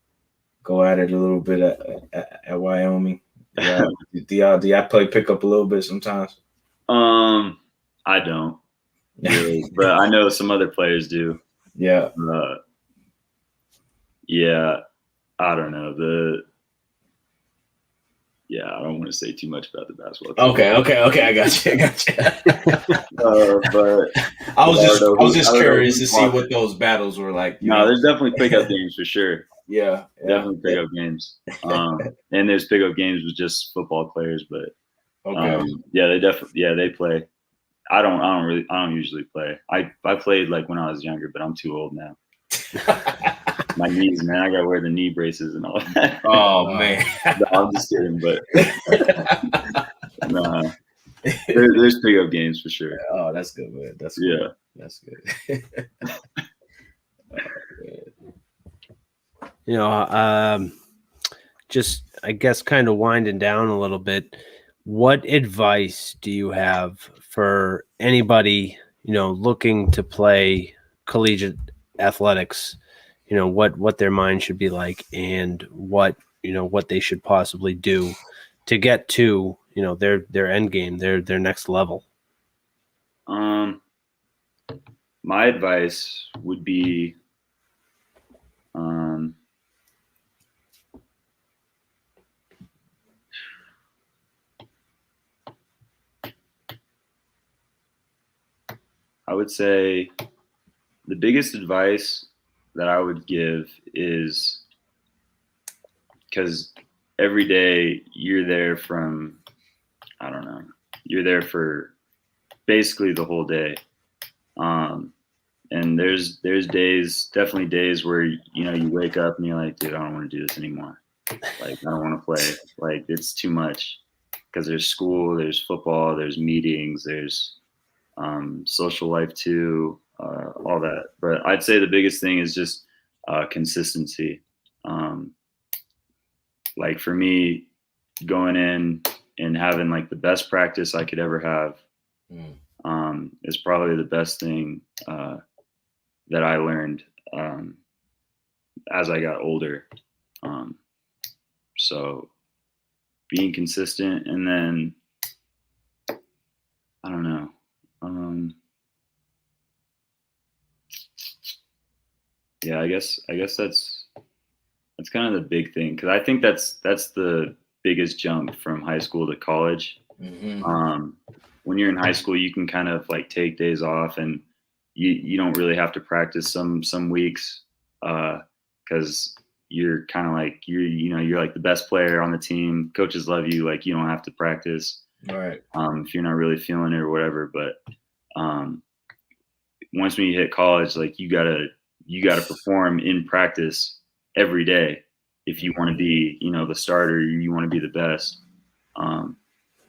go at it a little bit at Wyoming? Yeah. do y'all play pickup a little bit sometimes? I don't really, but I know some other players do. Yeah. Yeah. I don't know. I don't want to say too much about the basketball team. Okay. I got you. But I was just curious to see what those battles were like. No, there's definitely pickup games for sure. Yeah. Definitely pickup games. And there's pickup games with just football players, but Okay. They play. I don't usually play. I played like when I was younger, but I'm too old now. My knees, man, I gotta wear the knee braces and all that. Oh man. No, I'm just kidding, but nah. There's pickup games for sure. Oh, that's good, man. That's good. Yeah. That's good. You know, just I guess kind of winding down a little bit. What advice do you have for anybody, you know, looking to play collegiate athletics? You know, what their mind should be like, and what they should possibly do to get to, you know, their end game, their next level. My advice would be, I would say the biggest advice that I would give is, because every day you're there from, I don't know, you're there for basically the whole day. And there's days, definitely days where, you know, you wake up and you're like, dude, I don't want to do this anymore. Like, I don't want to play. Like, it's too much, because there's school, there's football, there's meetings, there's social life too, all that. But I'd say the biggest thing is just consistency. Like for me, going in and having like the best practice I could ever have is probably the best thing that I learned as I got older. So being consistent, and then I don't know. Yeah, I guess that's kind of the big thing, because I think that's the biggest jump from high school to college. When you're in high school, you can kind of like take days off, and you don't really have to practice some weeks, because you're kind of like you're like the best player on the team. Coaches love you. Like, you don't have to practice. Right. If you're not really feeling it or whatever. But once when you hit college, like you gotta perform in practice every day if you want to be, you know, the starter. You want to be the best.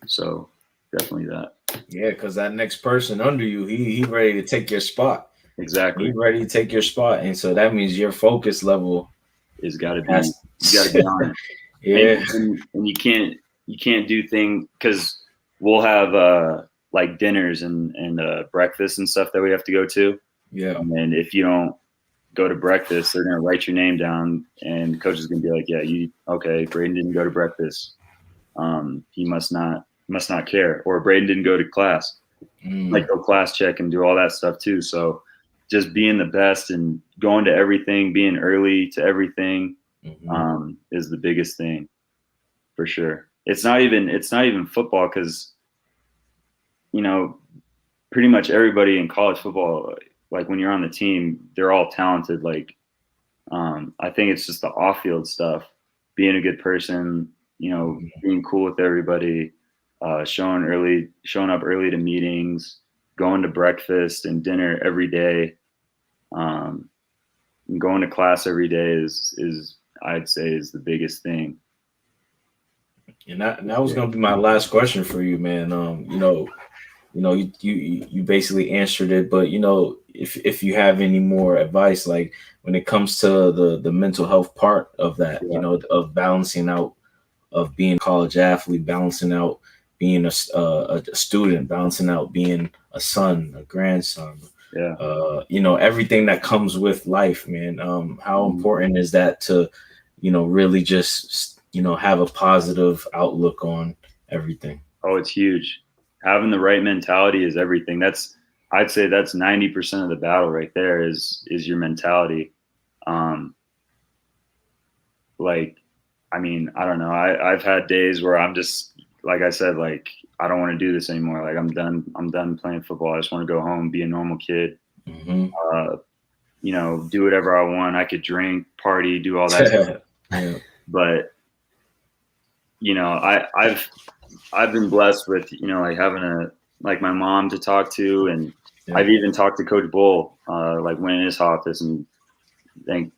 So definitely that. Yeah, because that next person under you, he ready to take your spot. Exactly. He's ready to take your spot, and so that means your focus level is got to be. You got to be on it. Yeah, and you can't do things, because we'll have like dinners and breakfast and stuff that we have to go to. Yeah. And if you don't go to breakfast, they're gonna write your name down, and the coach is gonna be like, "Yeah, okay, Braden didn't go to breakfast. He must not care." Or Braden didn't go to class. Like, go class check and do all that stuff too. So just being the best and going to everything, being early to everything, is the biggest thing for sure. It's not even football, because, you know, pretty much everybody in college football, like when you're on the team, they're all talented. Like, I think it's just the off-field stuff, being a good person, you know, being cool with everybody, showing up early to meetings, going to breakfast and dinner every day, and going to class every day is I'd say is the biggest thing. And that was gonna be my last question for you, man. You basically answered it, but you know, if you have any more advice, like when it comes to the mental health part of that, you know, of balancing out, of being a college athlete, balancing out being a student, balancing out being a son, a grandson, you know, everything that comes with life, man. How important is that to, you know, really just, you know, have a positive outlook on everything? Oh, it's huge. Having the right mentality is everything. I'd say that's 90% of the battle right there is your mentality. Like, I mean, I don't know. I've had days where I'm just, like I said, like, I don't want to do this anymore. Like, I'm done playing football. I just want to go home, be a normal kid, you know, do whatever I want. I could drink, party, do all that stuff. But you know, I've been blessed with, you know, like having like my mom to talk to, and I've even talked to Coach Bull, like went in his office, and thank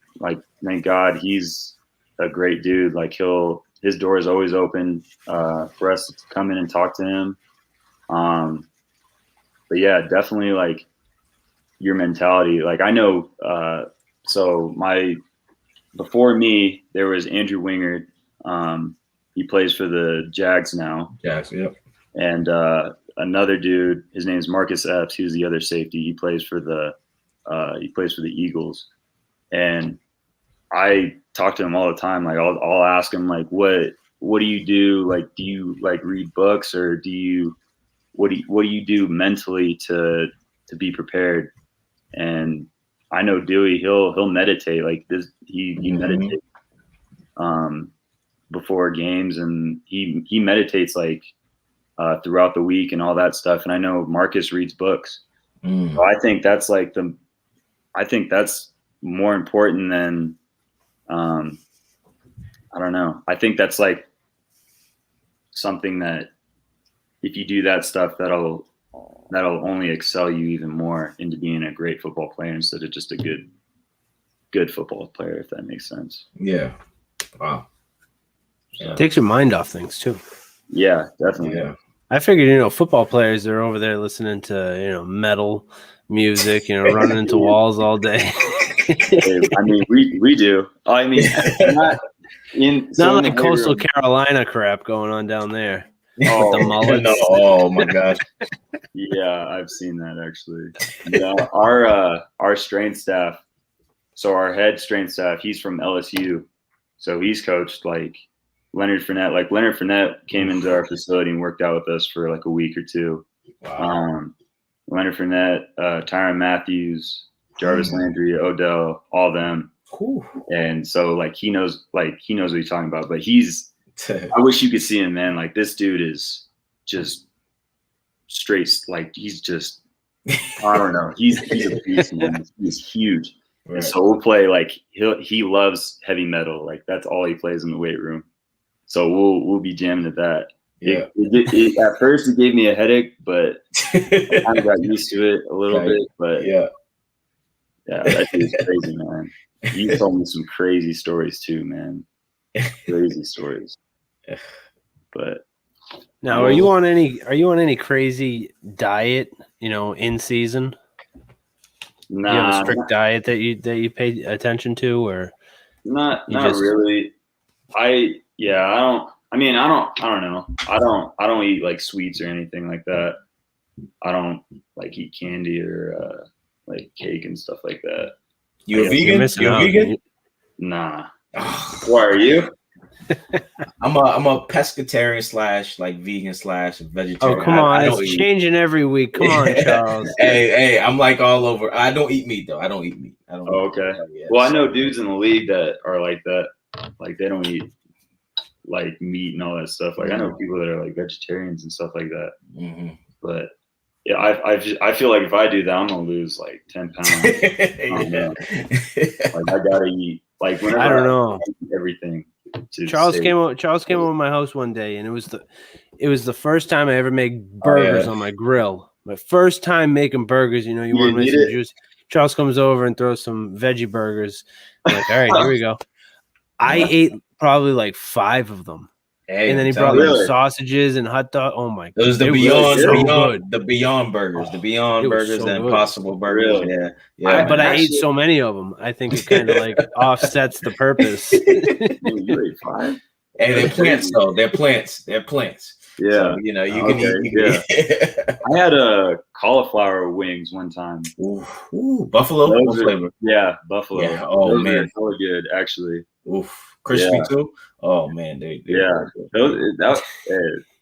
God he's a great dude. Like his door is always open for us to come in and talk to him. But yeah, definitely like your mentality. Like I know, so before me, there was Andrew Wingard. He plays for the Jags now. Jags, yep. And another dude, his name's Marcus Epps. He was the other safety. He plays for the Eagles. And I talk to him all the time. Like I'll ask him like, what do you do? Like, do you like read books, or what do you do mentally to be prepared? And I know Dewey, he'll meditate like this. He meditates before games, and he meditates like throughout the week and all that stuff. And I know Marcus reads books. So I think that's like that's more important than I don't know. I think that's like something that if you do that stuff, that'll only excel you even more into being a great football player instead of just a good football player, if that makes sense. Yeah. Wow. Yeah. Takes your mind off things too. Yeah, definitely. Yeah. I figured, football players are over there listening to, metal music, running into walls all day. I mean, we do. I mean, not like coastal Carolina crap going on down there. Oh, with the mullets. No, oh my gosh. Yeah, I've seen that actually. Yeah, our strength staff. So our head strength staff, he's from LSU, so he's coached like Leonard Fournette. Like Leonard Fournette came into our facility and worked out with us for like a week or two. Wow. Leonard Fournette, Tyrann Matthews, Jarvis Landry, Odell, all them. Cool. And so like he knows what he's talking about. But I wish you could see him, man. Like this dude is just straight. Like he's just, I don't know. He's a beast, man. He's huge. Right. And so we'll play like he loves heavy metal. Like that's all he plays in the weight room. So we'll be jamming at that. Yeah. At first it gave me a headache, but I kind of got used to it a little bit. But yeah, that dude's crazy, man. You told me some crazy stories too, man. Crazy stories. But now, are you on any crazy diet? In season. Nah, you have a strict diet that you pay attention to, or not really. I don't know. I don't eat like sweets or anything like that. I don't like eat candy or like cake and stuff like that. You a vegan? You a vegan? Nah. Why are you? I'm a pescatarian / like vegan / vegetarian. Oh, come on. It's changing every week. Come on, Charles. Hey, I'm like all over. I don't eat meat though. I don't eat meat. Okay. Well, I know dudes in the league that are like that. Like they don't eat like meat and all that stuff. Like I know people that are like vegetarians and stuff like that. Mm-hmm. But yeah, I feel like if I do that, I'm gonna lose like 10 pounds. Like I gotta eat. Like whenever I don't know everything. Charles came over my house one day, and it was the first time I ever made burgers on my grill. My first time making burgers. You want to make some juice. Charles comes over and throws some veggie burgers. I'm like, all right, here we go. I ate probably like 5 of them. Hey, and then he brought like sausages and hot dog. Oh my god! Those the Beyond Burgers, the Beyond Burgers, the Impossible Burgers. Yeah. But I ate so many of them. I think it kind of like offsets the purpose. You ate 5. And they're plants, though. They're plants. Yeah. So, you can eat. I had cauliflower wings one time. Ooh, buffalo flavor. Yeah, buffalo. Yeah. Oh those man, are really good actually. Oof. Crispy too. Oh man,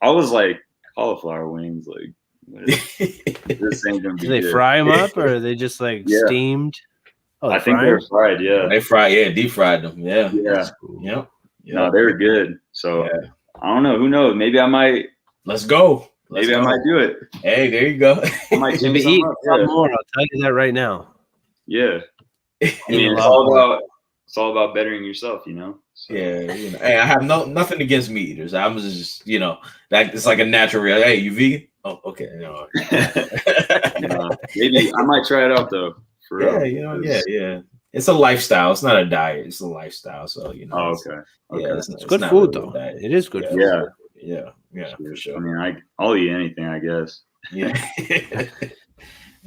I was like cauliflower wings. Like this ain't gonna be. Do they fry them up, or are they just like steamed? Oh, I think they're fried. Yeah, they deep fried them. Yeah. Cool. Yep. No, they were good. So I don't know. Who knows? Maybe I might. Let's go. I might do it. Hey, there you go. I might maybe eat some more. I'll tell you that right now. Yeah. I mean, it's all it's all about bettering yourself, you know. So. Yeah, you know. Hey, I have nothing against meat eaters. I'm just, you know, that it's like a natural. Hey, you vegan? Oh, okay. No. Maybe I might try it out though. For yeah, real. you know, yeah. It's a lifestyle. It's not a diet. It's a lifestyle. So you know. Oh, okay. Yeah, it's good food though. It is good food. Yeah, for sure. I mean, I'll eat anything, I guess. Yeah.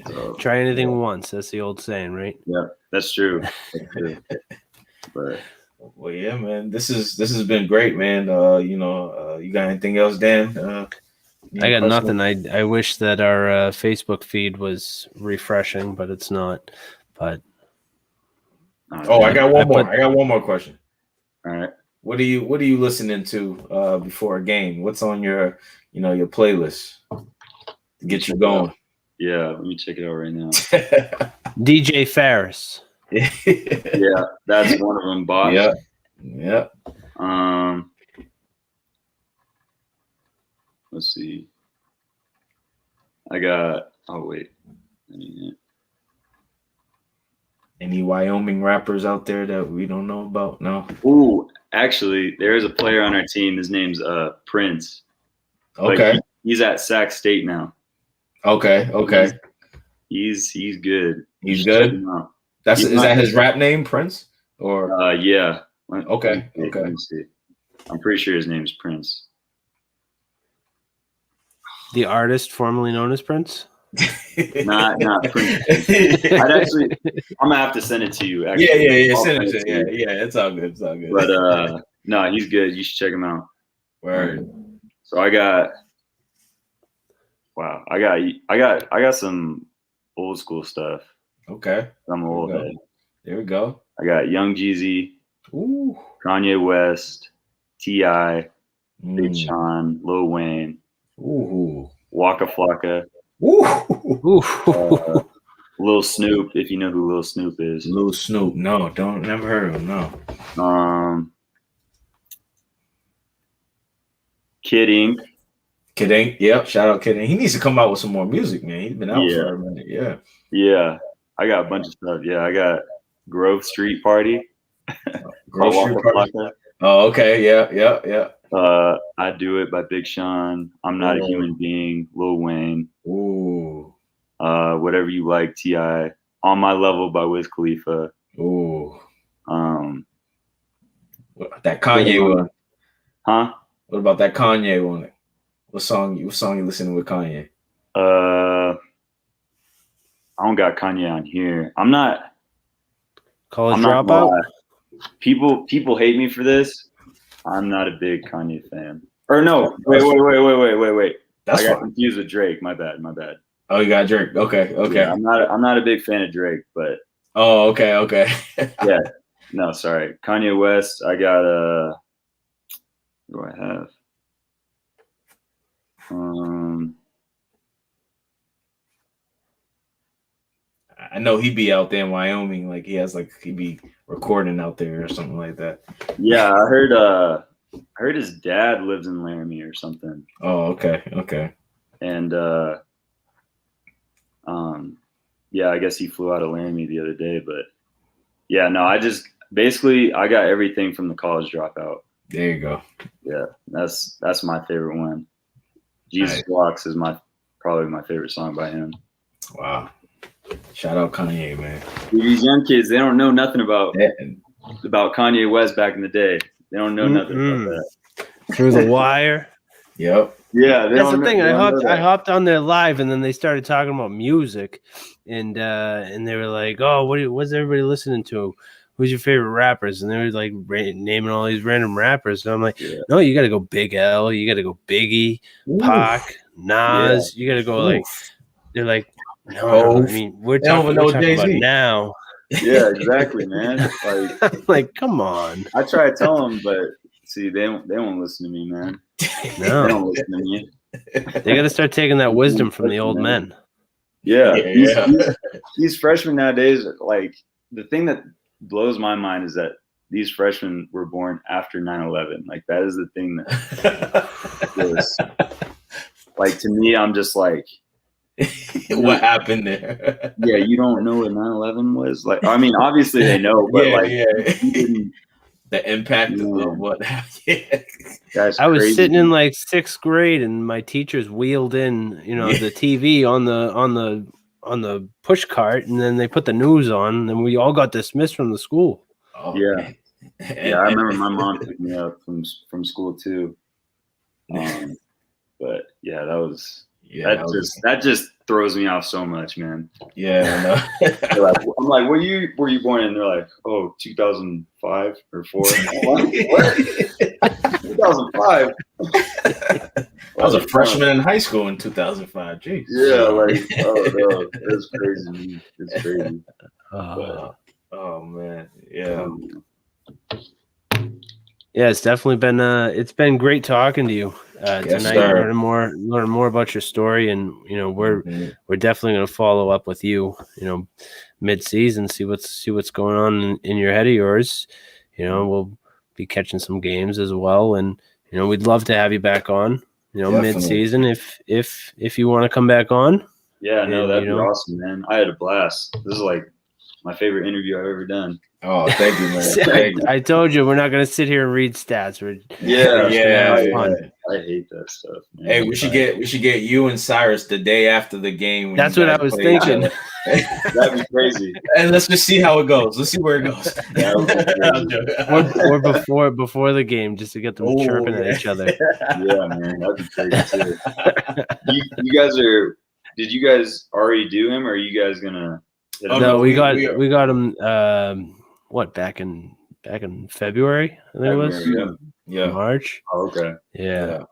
So, try anything once. That's the old saying, right? Yeah, that's true. But well, yeah, man. This has been great, man. You got anything else, Dan? I got nothing. I wish that our Facebook feed was refreshing, but it's not. But I got one more. I got one more question. All right. What are you listening to before a game? What's on your your playlist to get you going? Yeah, let me check it out right now. DJ Ferris. Yeah, that's one of them, boss. Yeah. Let's see. I got. Oh wait. Any Wyoming rappers out there that we don't know about? No. Ooh, actually, there is a player on our team. His name's Prince. Okay. Like, he's at Sac State now. Okay. He's good. He's good. Is that his rap name, Prince? Or yeah. Okay. Let me see. I'm pretty sure his name's Prince. The artist formerly known as Prince? not Prince. I'm gonna have to send it to you. Actually. Yeah. Send it to you. Yeah. It's all good. But no, he's good. You should check him out. Word. So I got some old school stuff. Okay. I'm old head. There we go. I got Young Jeezy, Kanye West, T.I., Big Sean, Lil Wayne, Waka Flocka, Lil Snoop, if you know who Lil Snoop is. Lil Snoop, no, never heard of him, no. Kid Ink. Kid Ink, yep, shout out Kid Ink. He needs to come out with some more music, man. He's been out for a minute, Yeah, I got a bunch of stuff. Yeah, I got Grove Street Party. Grove Street Party. Oh, okay, yeah. I Do It by Big Sean. I'm Not a Human Being, Lil Wayne. Ooh. Whatever You Like, T.I. On My Level by Wiz Khalifa. Ooh. That Kanye one. Huh? What about that Kanye one? What song you listening with Kanye? I don't got Kanye on here. I'm not College Dropout. People hate me for this. I'm not a big Kanye fan. Or no, wait. That's I got fine. confused with Drake. My bad. Oh, you got Drake. Okay. Yeah, I'm not a big fan of Drake, but oh, okay. Yeah. No, sorry. Kanye West. I got what do I have? I know he be out there in Wyoming, like he be recording out there or something like that. Yeah, I heard his dad lives in Laramie or something. Oh, okay. And yeah, I guess he flew out of Laramie the other day, but yeah, no, I got everything from The College Dropout. There you go. Yeah, that's my favorite one. Jesus Walks is probably my favorite song by him. Wow. Shout out Kanye, man. These young kids, they don't know nothing about Kanye West back in the day. They don't know nothing about that. Through the Wire. Yep. Yeah, that's the thing. I hopped on there live, and then they started talking about music, and they were like, "Oh, what's everybody listening to? Who's your favorite rappers?" And they were like naming all these random rappers, and I'm like, "No, you got to go Big L, you got to go Biggie, Pac, Nas, you got to go like." They're like, "No, I mean we're talking about now." Yeah, exactly, man. Like, come on. I try to tell them, but see, they won't listen to me, man. No, they don't listen to me. They got to start taking that wisdom from the old men. Yeah. These freshmen nowadays, like the thing that blows my mind is that these freshmen were born after 9/11. Like that is the thing that was, like to me, I'm just like, What happened there? Yeah, you don't know what 9/11 was? Like, I mean, obviously they know, but you didn't, the impact of what happened. That's I was crazy. sitting in like 6th grade, and my teachers wheeled in, the TV on the push cart, and then they put the news on, and we all got dismissed from the school. Oh, yeah. Yeah, I remember my mom picked me up from school too. But yeah, that just throws me off so much, man. Yeah, I know. I'm like, were you born in? They're like, 2005 or 4. What? 2005. I was a freshman in high school in 2005. Jeez. Yeah, like, no, it's crazy. It's crazy. Oh man, yeah. Yeah, it's definitely been it's been great talking to you tonight. Learn more about your story, and we're definitely going to follow up with you, mid-season, see what's going on in your head of yours. We'll be catching some games as well, and we'd love to have you back on. Mid-season if you want to come back on. Yeah, no, that'd be awesome, man. I had a blast. This is like my favorite interview I've ever done. Oh, thank you, man. Thank you. I told you we're not going to sit here and read stats. I hate that stuff, man. Hey, we should get you and Cyrus the day after the game. That's what I was thinking. That'd be crazy. And let's just see how it goes. Let's see where it goes. or before the game, just to get them chirping at each other. Yeah, man, that'd be crazy too. You guys did you guys already do him, or are you guys gonna? No, we got him. Back in February? I think it was. Yeah. March. Oh, okay. Yeah.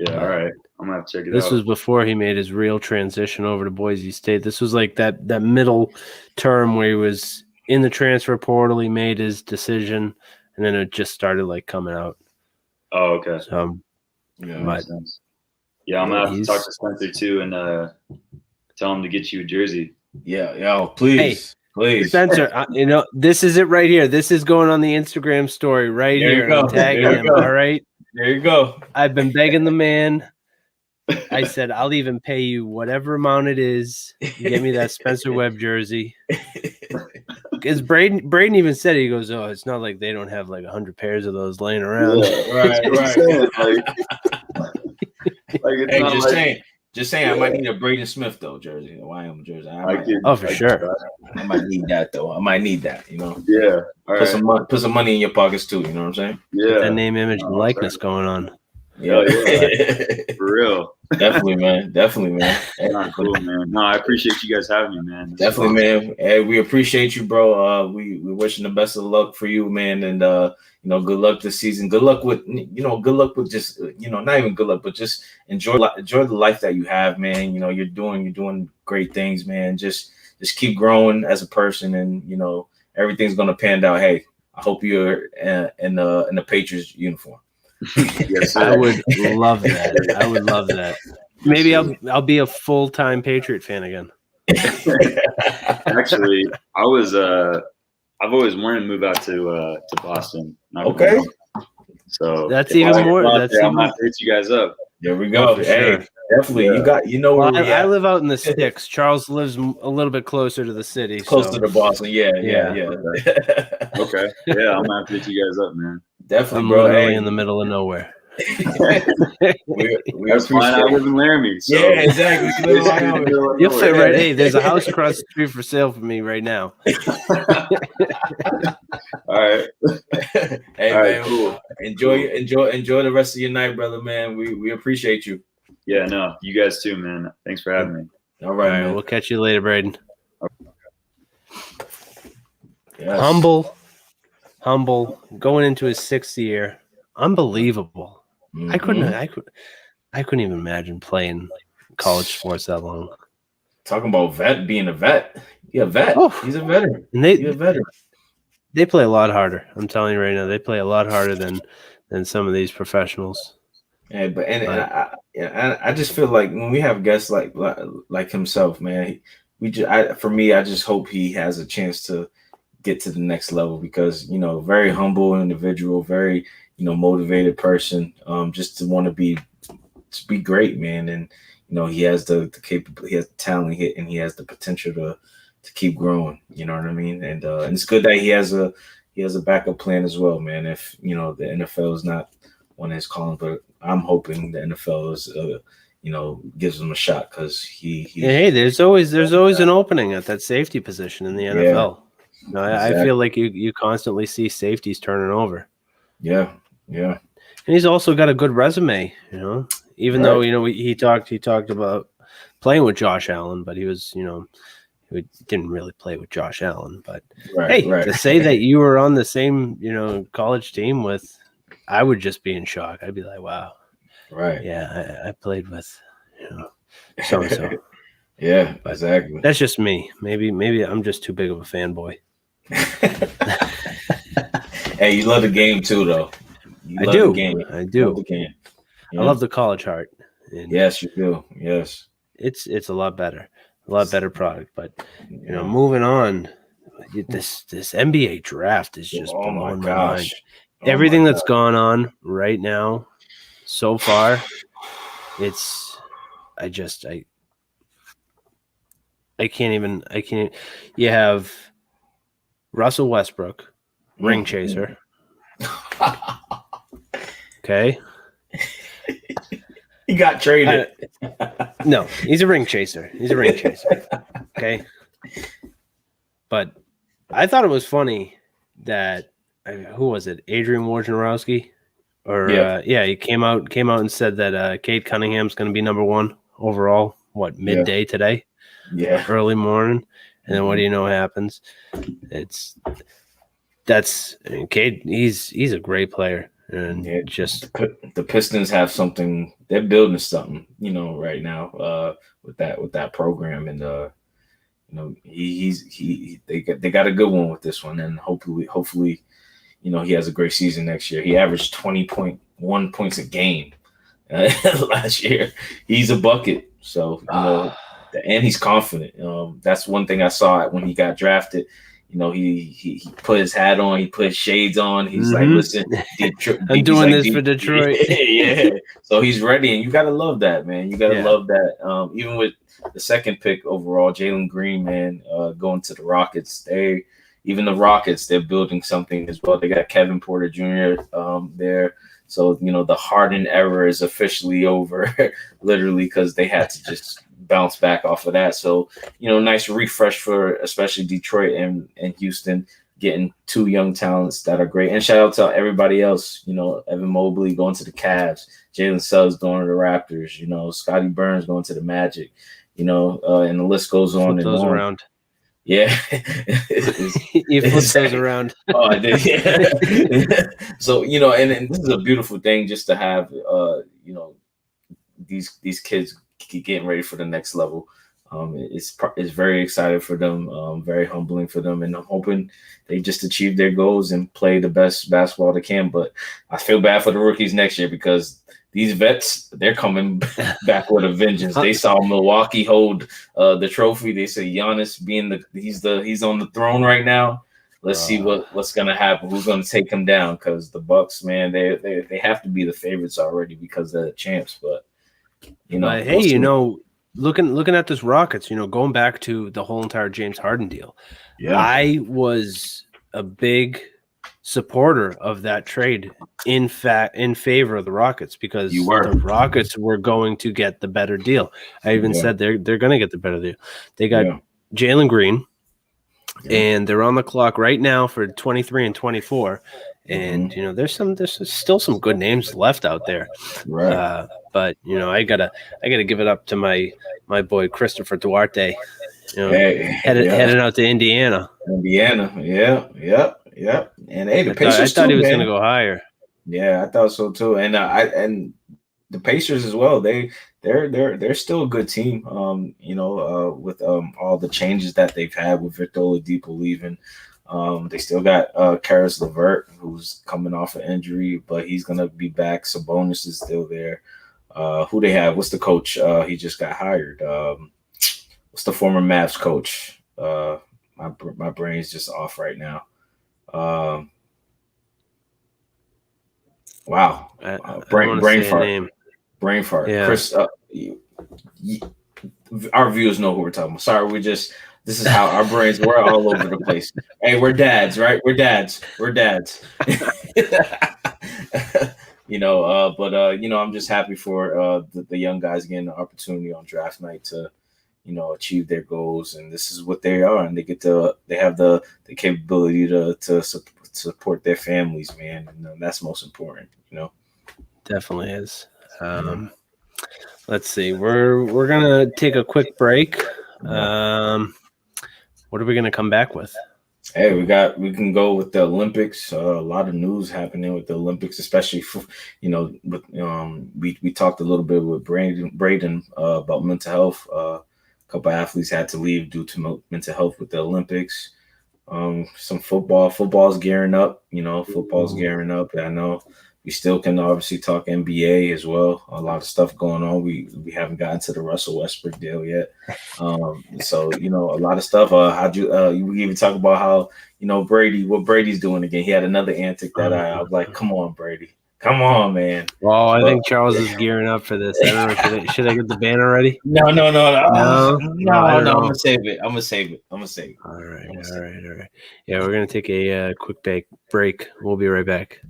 All right. I'm gonna have to check it out. This was before he made his real transition over to Boise State. This was like that middle term where he was in the transfer portal. He made his decision, and then it just started like coming out. Oh, okay. So, makes sense. Yeah, I'm gonna have to talk to Spencer too and tell him to get you a jersey. Yeah, please. Please, Spencer, this is it right here. This is going on the Instagram story right here. I'm tagging him. All right. There you go. I've been begging the man. I said, I'll even pay you whatever amount it is. Get me that Spencer Webb jersey. Because Braden even said, he goes, oh, it's not like they don't have like 100 pairs of those laying around. Yeah, right. Just saying, I might need a Braden Smith though jersey, a Wyoming jersey. For sure. I might need that though. I might need that. Yeah. Put some money in your pockets too. You know what I'm saying? Yeah. That name, image, and likeness going on. Yeah. For real. Definitely, man. Cool, man. No, I appreciate you guys having me, man. Definitely, man. Hey, we appreciate you, bro. We wishing the best of luck for you, man, and good luck this season. Good luck with just not even good luck, but just enjoy the life that you have, man. You're doing great things, man. Just keep growing as a person, and everything's gonna pan out. Hey, I hope you're in the Patriots uniform. Yes, I would love that. I would love that. Maybe I'll be a full-time Patriot fan again. Actually, I've always wanted to move out to Boston. Okay. So that's even more. I'm gonna hit you guys up. There we go. Hey, sure. Definitely. Yeah. Well, I live out in the sticks. Charles lives a little bit closer to the city. Closer to Boston. Yeah. Okay. Yeah, I'm gonna have to hit you guys up, man. Definitely, I'm bro. literally in the middle of nowhere. That's fine. I live in Laramie. So. Yeah, exactly. You'll fit right. Hey, there's a house across the street for sale for me right now. All right. Hey, all man. Cool. Enjoy the rest of your night, brother. Man, we appreciate you. Yeah, no, you guys too, man. Thanks for having me. All right, man. We'll catch you later, Braden. Yes. Humble, going into his 6th year. Unbelievable. Mm-hmm. I couldn't even imagine playing college sports that long. Talking about being a vet. Yeah, vet. Oh. He's a veteran. And He's a veteran. They play a lot harder. I'm telling you right now, they play a lot harder than some of these professionals. Yeah, I just feel like when we have guests like himself, man, I just hope he has a chance to get to the next level because very humble individual, very motivated person, just to want to be great, man, and he has the capability, he has the talent, and he has the potential to keep growing. You know what I mean? And it's good that he has a backup plan as well, man. If the NFL is not one of his calling, but I'm hoping the NFL is gives him a shot because hey, there's always an opening at that safety position in the NFL. Exactly. I feel like you constantly see safeties turning over. Yeah. And he's also got a good resume, even though, he talked about playing with Josh Allen, but he was, he didn't really play with Josh Allen. But to say that you were on the same, college team with, I would just be in shock. I'd be like, wow. Right. Yeah, I played with, so-and-so. Yeah, but exactly. That's just me. Maybe I'm just too big of a fanboy. Hey, you love the game too, though. I do. Love the game. I do. Love the game. Yeah. I love the college heart. And yes, you do. Yes. It's a lot better product. But moving on, this NBA draft is just blowing my mind. Everything that's gone on right now, so far, I can't even. You have Russell Westbrook, ring chaser. Okay. He got traded. No, he's a ring chaser. Okay. But I thought it was funny that who was it? Adrian Wojnarowski? Or he came out and said that Cade Cunningham's going to be number 1 overall. What, midday today? Yeah, early morning. And then what do you know happens? Cade. He's a great player, and just the Pistons have something. They're building something, right now with that program, and they got a good one with this one, and hopefully. He has a great season next year. He averaged 20.1 points a game last year. He's a bucket. So, and he's confident. That's one thing I saw when he got drafted. He put his hat on, he put his shades on. He's like, listen, I'm doing this for Detroit. Yeah. So he's ready, and you got to love that, man. You got to love that. Even with the second pick overall, Jalen Green, man, going to the Rockets, Even the Rockets, they're building something as well. They got Kevin Porter Jr. There. So, the Harden era is officially over, literally, because they had to just bounce back off of that. So, nice refresh for especially Detroit and Houston, getting 2 young talents that are great. And shout out to everybody else, Evan Mobley going to the Cavs, Jalen Suggs going to the Raptors, Scotty Burns going to the Magic, and the list goes on. Flip those around. Yeah. You flip those around. Oh, I did. Yeah. So, and this is a beautiful thing just to have, these kids getting ready for the next level. It's very excited for them, very humbling for them. And I'm hoping they just achieve their goals and play the best basketball they can. But I feel bad for the rookies next year because these vets, they're coming back with a vengeance. They saw Milwaukee hold the trophy. They say Giannis he's on the throne right now. Let's see what's gonna happen. Who's gonna take him down? Because the Bucks, man, they have to be the favorites already because they're the champs. But looking at this Rockets, going back to the whole entire James Harden deal, I was a big supporter of that trade in favor of the Rockets because the Rockets were going to get the better deal. I even said they're going to get the better deal. They got Jalen Green, and they're on the clock right now for 23 and 24. And there's still some good names left out there. Right. But I gotta give it up to my boy Christopher Duarte. Headed out to Indiana. Yeah. And hey, the Pacers. I thought he was going to go higher. Yeah, I thought so too. And and the Pacers as well. They're still a good team. With all the changes that they've had with Victor Oladipo leaving. They still got Karis LeVert, who's coming off an injury, but he's gonna be back. Sabonis is still there. Who they have? What's the coach? He just got hired. What's the former Mavs coach? My brain's just off right now. Wow. Brain fart. Yeah. Chris. Our viewers know who we're talking about. Sorry, this is how our brains, we're all over the place. Hey, we're dads, right? We're dads. You know, but you know, I'm just happy for the young guys getting the opportunity on draft night to, you know, achieve their goals, and this is what they are, and they have the capability to support their families, man, and that's most important, you know. Definitely is. Let's see. We're gonna take a quick break. What are we gonna come back with? Hey, we can go with the Olympics. A lot of news happening with the Olympics, especially for, you know, with, we talked a little bit with Braden about mental health. A couple athletes had to leave due to mental health with the Olympics. Some football's gearing up. You know, football's gearing up. I know we still can obviously talk NBA as well. A lot of stuff going on. We haven't gotten to the Russell Westbrook deal yet. So, you know, a lot of stuff. We even talk about how, you know, what Brady's doing again. He had another antic that I was like, come on, Brady. Come on, man. Well, I think Charles is gearing up for this. I don't know. Should I get the banner ready? No. No, I'm gonna save it. All right. Yeah, we're gonna take a quick break. We'll be right back.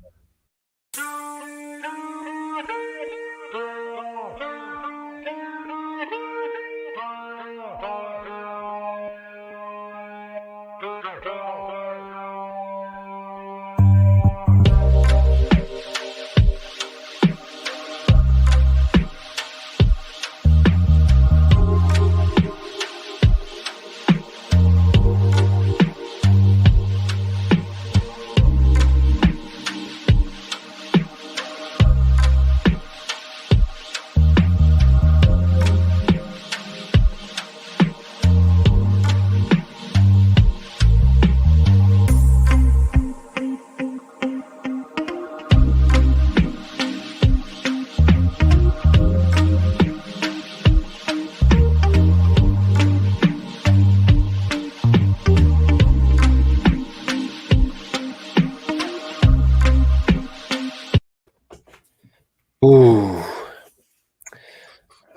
Ooh.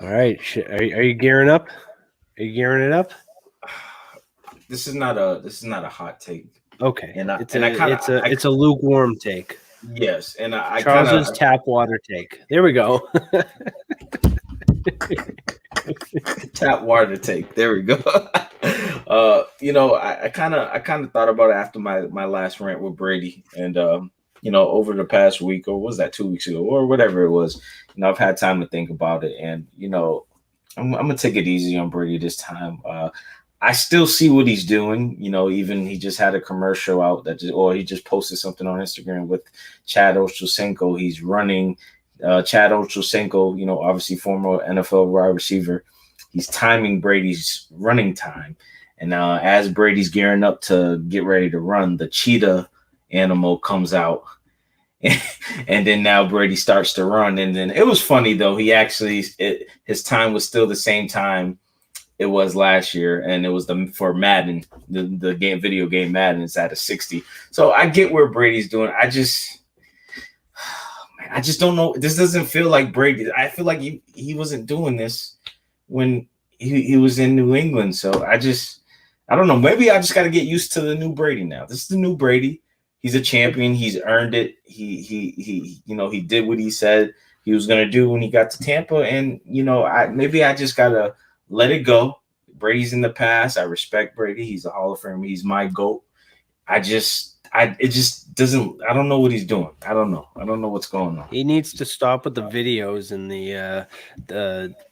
All right. Are you gearing up? Are you gearing it up? This is not a hot take. Okay. It's a lukewarm take. Yes, and Charles's tap water take. There we go. Tap water take. There we go. You know, I kind of thought about it after my last rant with Brady, and you know, over the past week, or was that 2 weeks ago, or whatever it was, you know, I've had time to think about it, and you know, I'm gonna take it easy on Brady this time. I still see what he's doing. You know, even he just had a commercial out or he just posted something on Instagram with Chad Ochocinco. He's running Chad Ochocinco, you know, obviously former NFL wide receiver. He's timing Brady's running time. And as Brady's gearing up to get ready to run, the cheetah animal comes out. And then now Brady starts to run. And then it was funny, though. He actually, his time was still the same time it was last year, and it was for Madden, the game, video game Madden is at a 60. So I get where Brady's doing. I just don't know. This doesn't feel like Brady. I feel like he wasn't doing this when he was in New England. So I don't know. Maybe I just got to get used to the new Brady now. This is the new Brady. He's a champion. He's earned it. He you know, he did what he said he was going to do when he got to Tampa. And, you know, maybe I just got to let it go. Brady's in the past. I respect Brady. He's a Hall of Famer. He's my GOAT. It just doesn't, I don't know what he's doing. I don't know what's going on. He needs to stop with the videos and the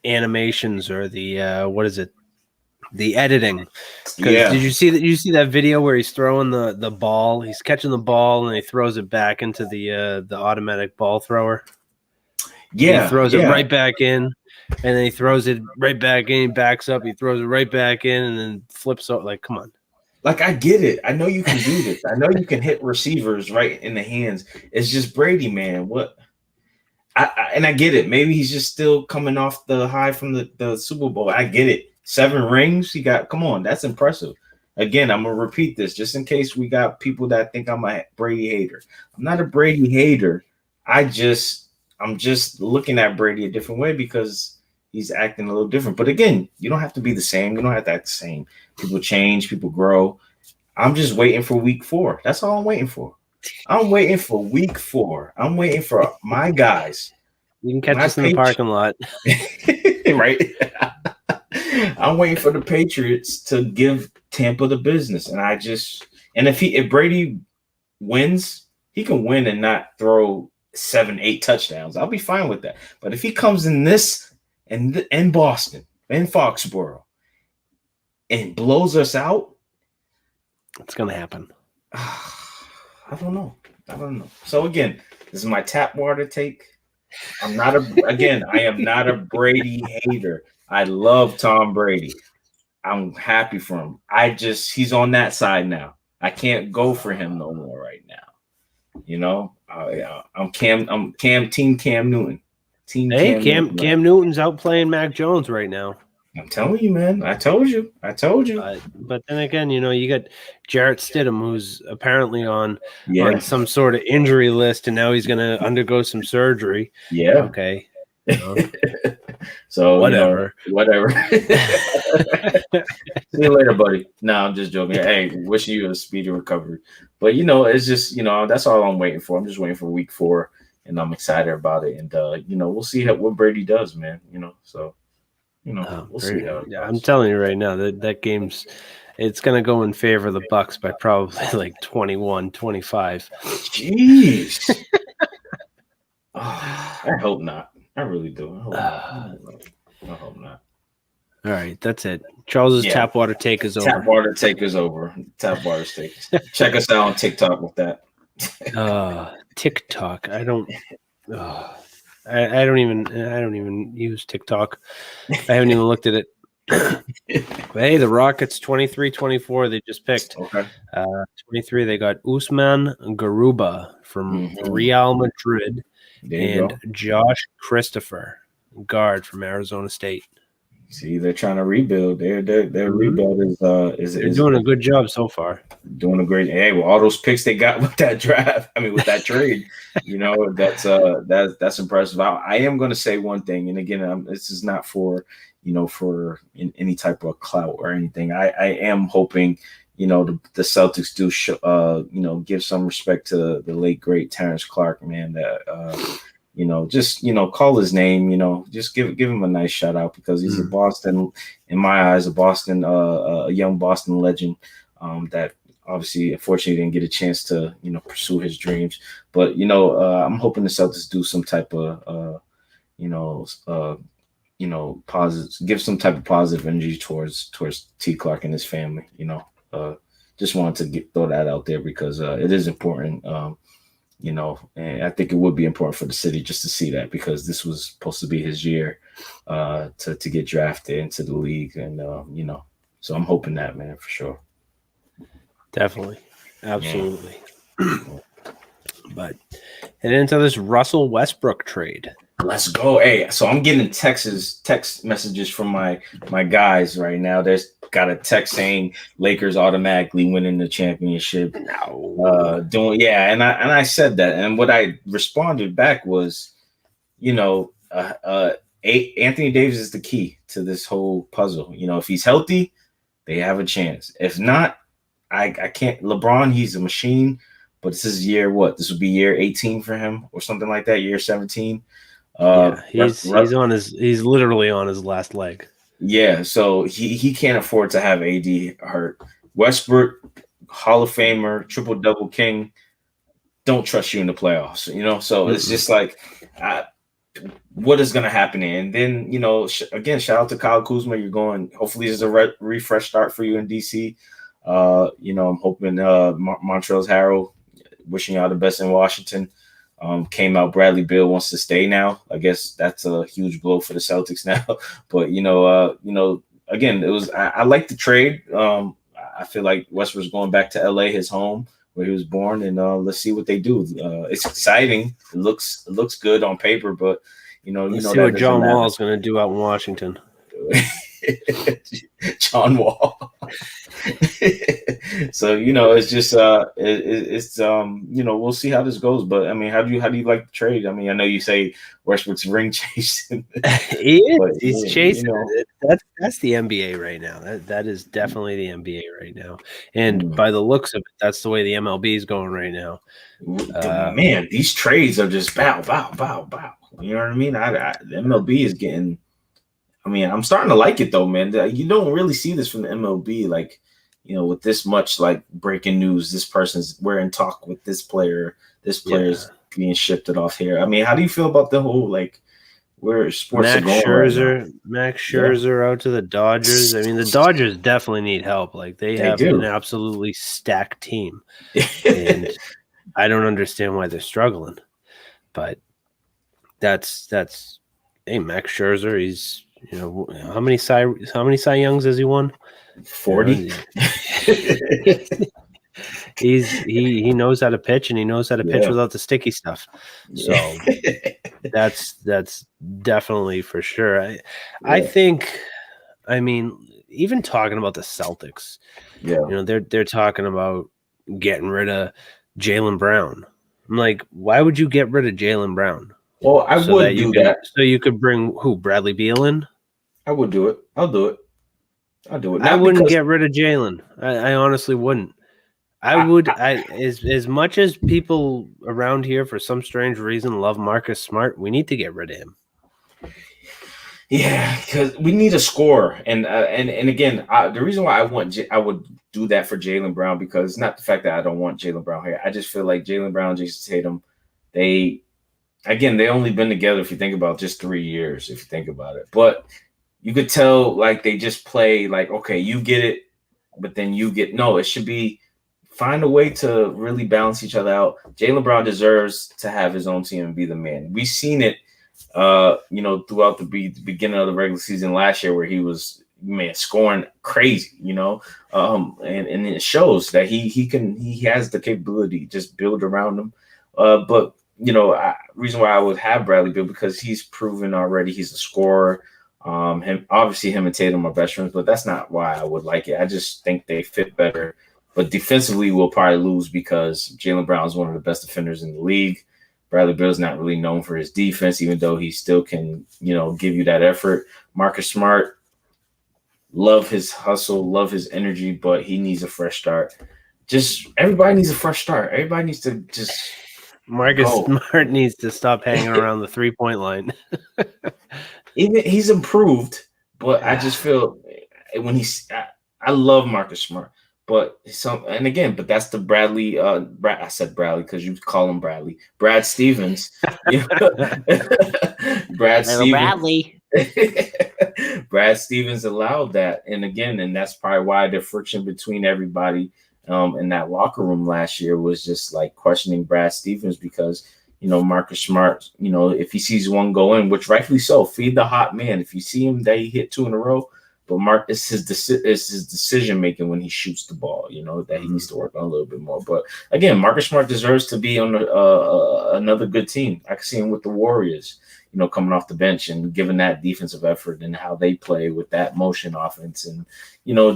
animations or the what is it? The editing. Yeah. Did you see that video where he's throwing the ball? He's catching the ball and he throws it back into the automatic ball thrower. Yeah. He throws it right back in. And then he throws it right back in. He backs up. He throws it right back in, and then flips out. Like, come on! Like, I get it. I know you can do this. I know you can hit receivers right in the hands. It's just Brady, man. What? And I get it. Maybe he's just still coming off the high from the Super Bowl. I get it. 7 rings he got. Come on, that's impressive. Again, I'm gonna repeat this just in case we got people that think I'm a Brady hater. I'm not a Brady hater. I'm just looking at Brady a different way because he's acting a little different. But again, you don't have to be the same. You don't have to act the same. People change, people grow. I'm just waiting for week 4. That's all I'm waiting for. I'm waiting for week 4. I'm waiting for my guys. You can catch us in the parking lot. Right? I'm waiting for the Patriots to give Tampa the business. And if Brady wins, he can win and not throw 7-8 touchdowns. I'll be fine with that. But if he comes in this in Boston, in Foxborough, and blows us out, it's gonna happen. I don't know. So again, this is my tap water take. I am not a Brady hater. I love Tom Brady. I'm happy for him. He's on that side now. I can't go for him no more right now. You know, I'm Team Cam Newton. Cam Newton's out playing Mac Jones right now. I'm telling you, man. I told you. But then again, you know, you got Jarrett Stidham, who's apparently on some sort of injury list, and now he's going to undergo some surgery. Yeah. Okay. You know. So whatever. See you later, buddy. No, I'm just joking. Hey, wishing you a speedy recovery. But you know, it's just, you know, that's all I'm waiting for. I'm just waiting for week 4, and I'm excited about it. And you know, we'll see what Brady does, man. You know, so. You know, we'll see how it goes. I'm telling you right now that game's it's gonna go in favor of the Bucks by probably like 21-25. Jeez. I hope not. I really do. I hope not. All right, that's it. Charles's tap water take is over. Tap water take is over. Tap water take. Check us out on TikTok with that. TikTok. I don't even use TikTok. I haven't even looked at it. But hey, the Rockets 23-24. They just picked 23. They got Usman Garuba from Real Madrid and Josh Christopher, guard from Arizona State. See, they're trying to rebuild. Their rebuild is doing a good job so far. Doing a great. Hey, well, all those picks they got with that draft. I mean, with that trade, you know, that's impressive. I am going to say one thing, and again, this is not for any type of clout or anything. I am hoping, you know, the Celtics do give some respect to the late great Terrence Clark, man. That you know, just, you know, call his name, you know, just give him a nice shout out, because he's a Boston, in my eyes, a young Boston legend that obviously, unfortunately, didn't get a chance to, you know, pursue his dreams. But, you know, I'm hoping the Celtics do some type of, positive, give some type of positive energy towards T. Clark and his family. You know, just wanted to throw that out there, because it is important. You know, and I think it would be important for the city just to see that, because this was supposed to be his year to get drafted into the league. And, you know, so I'm hoping that, man, for sure. Definitely. Absolutely. Yeah. But heading into this Russell Westbrook trade. Let's go. Hey, so I'm getting text messages from my guys right now. There's got a text saying Lakers automatically winning the championship. And I said that, and what I responded back was, you know, Anthony Davis is the key to this whole puzzle. You know, if he's healthy, they have a chance. If not, I can't. LeBron, he's a machine, but this is year what? This would be year 18 for him or something like that. Year 17. He's literally on his last leg. Yeah, so he can't afford to have AD hurt. Westbrook, Hall of Famer, triple double king, don't trust you in the playoffs. You know, so it's just like, what is going to happen? And then, you know, again, shout out to Kyle Kuzma. You're going. Hopefully, this is a refresh start for you in DC. You know, I'm hoping Montrezl Harrell, wishing y'all the best in Washington. Came out Bradley Beal wants to stay now. I guess that's a huge blow for the Celtics now. But you know, again, it was I like the trade. I feel like Westbrook's going back to LA, his home where he was born, and let's see what they do. It's exciting. It looks good on paper, but let's see what John Wall is going to do out in Washington. John Wall. So it's just we'll see how this goes. But I mean, how do you like the trade? I mean, I know you say Westbrook's ring chasing. He is. But, He's chasing it. That's the NBA right now. That is definitely the NBA right now. And by the looks of it, that's the way the MLB is going right now. Man, these trades are just bow, bow, bow, bow. You know what I mean? The MLB is getting. I mean, I'm starting to like it though, man. You don't really see this from the MLB, like, with this much like breaking news. This we're in talk with this player. This player's being shifted off here. I mean, how do you feel about the whole like where sports are going? Max Scherzer out to the Dodgers. I mean, the Dodgers definitely need help. Like they have an absolutely stacked team, and I don't understand why they're struggling. But that's hey, Max Scherzer. He's how many Cy Youngs has he won? 40. He knows how to pitch, and he knows how to pitch without the sticky stuff. So that's definitely for sure. I think. I mean, even talking about the Celtics, they're talking about getting rid of Jaylen Brown. I'm like, why would you get rid of Jaylen Brown? Well, I would do that. So you could bring Bradley Beal in? I would do it. I'll do it. I wouldn't get rid of Jaylen. I honestly wouldn't. I would. As much as people around here, for some strange reason, love Marcus Smart, we need to get rid of him. Yeah, because we need a scorer, and again, the reason why I would do that for Jaylen Brown, because it's not the fact that I don't want Jaylen Brown here. I just feel like Jaylen Brown, Jason Tatum, they only been together, if you think about, just 3 years, if you think about it. But you could tell, like, they just play like, okay, you get it, but then you get no. It should be find a way to really balance each other out. Jaylen Brown deserves to have his own team and be the man. We've seen it, throughout the beginning of the regular season last year, where he was scoring crazy, and it shows that he has the capability, just build around him. But reason why I would have Bradley Beal, because he's proven already he's a scorer. Him and Tatum are best friends, but that's not why I would like it. I just think they fit better. But defensively, we'll probably lose because Jaylen Brown is one of the best defenders in the league. Bradley Beal's not really known for his defense, even though he still can, give you that effort. Marcus Smart, love his hustle, love his energy, but he needs a fresh start. Just everybody needs a fresh start. Everybody needs to just. Marcus Smart needs to stop hanging around the 3-point line. Even he's improved, but I just feel when I love Marcus Smart, but but that's the Bradley. I said Bradley because you call him Bradley. Brad Stevens. Bradley. Brad Stevens allowed that, and that's probably why the friction between everybody in that locker room last year was just like questioning Brad Stevens, because Marcus Smart, if he sees one go in, which rightfully so, feed the hot man. If you see him that he hit 2 in a row, but it's his decision making when he shoots the ball, that he needs to work on a little bit more. But again, Marcus Smart deserves to be on another good team. I can see him with the Warriors, coming off the bench and giving that defensive effort and how they play with that motion offense and,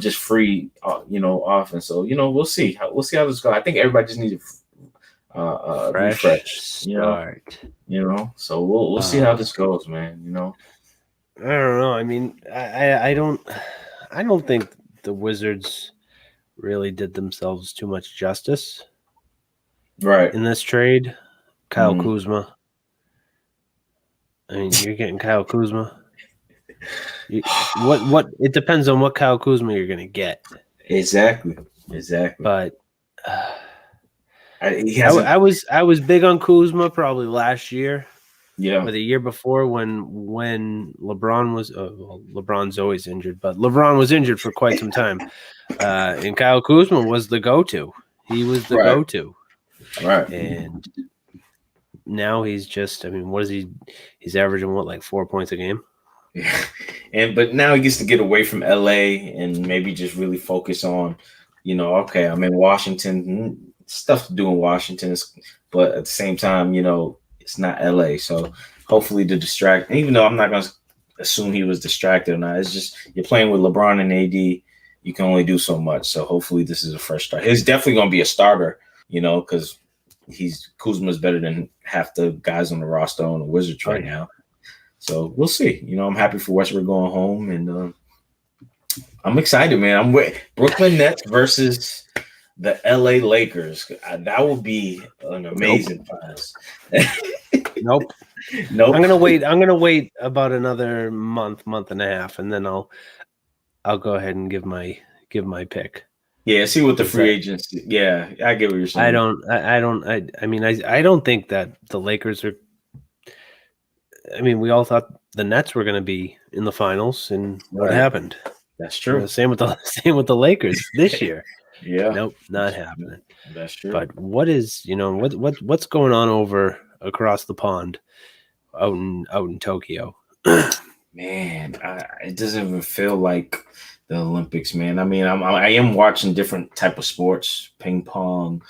just free, offense. So, we'll see how this goes. I think everybody just needs refresh, start. So we'll see how this goes, man. I don't know. I mean, I don't think the Wizards really did themselves too much justice, right, in this trade. Kyle Kuzma. I mean, you're getting Kyle Kuzma. What? It depends on what Kyle Kuzma you're going to get. Exactly. But I was big on Kuzma probably last year. Yeah. Or the year before when LeBron was LeBron's always injured, but LeBron was injured for quite some time. And Kyle Kuzma was the go-to. He was the go-to. Right. And now he's just, I mean, what is he? He's averaging like 4 points a game? Yeah. But now he gets to get away from LA and maybe just really focus on, okay, I'm in Washington, stuff to do in Washington, but at the same time, it's not LA. So hopefully to distract, even though I'm not going to assume he was distracted or not, it's just you're playing with LeBron and AD, you can only do so much. So hopefully this is a fresh start. He's definitely going to be a starter, because Kuzma's better than half the guys on the roster on the Wizards right now. So we'll see. I'm happy for Westbrook going home, and I'm excited, man. I'm with Brooklyn Nets versus the LA Lakers. That will be an amazing finals. Nope. I'm gonna wait about another month and a half, and then I'll go ahead and give my pick. Yeah, see what the free agents. Yeah, I get what you're saying. I don't think that the Lakers are. I mean, we all thought the Nets were going to be in the finals, and what happened? That's true. Same with the Lakers this year. Yeah. Nope, not happening. That's true. But what is what's going on over across the pond, out in Tokyo? Man, it doesn't even feel like the Olympics, man. I mean, I am watching different type of sports, ping pong.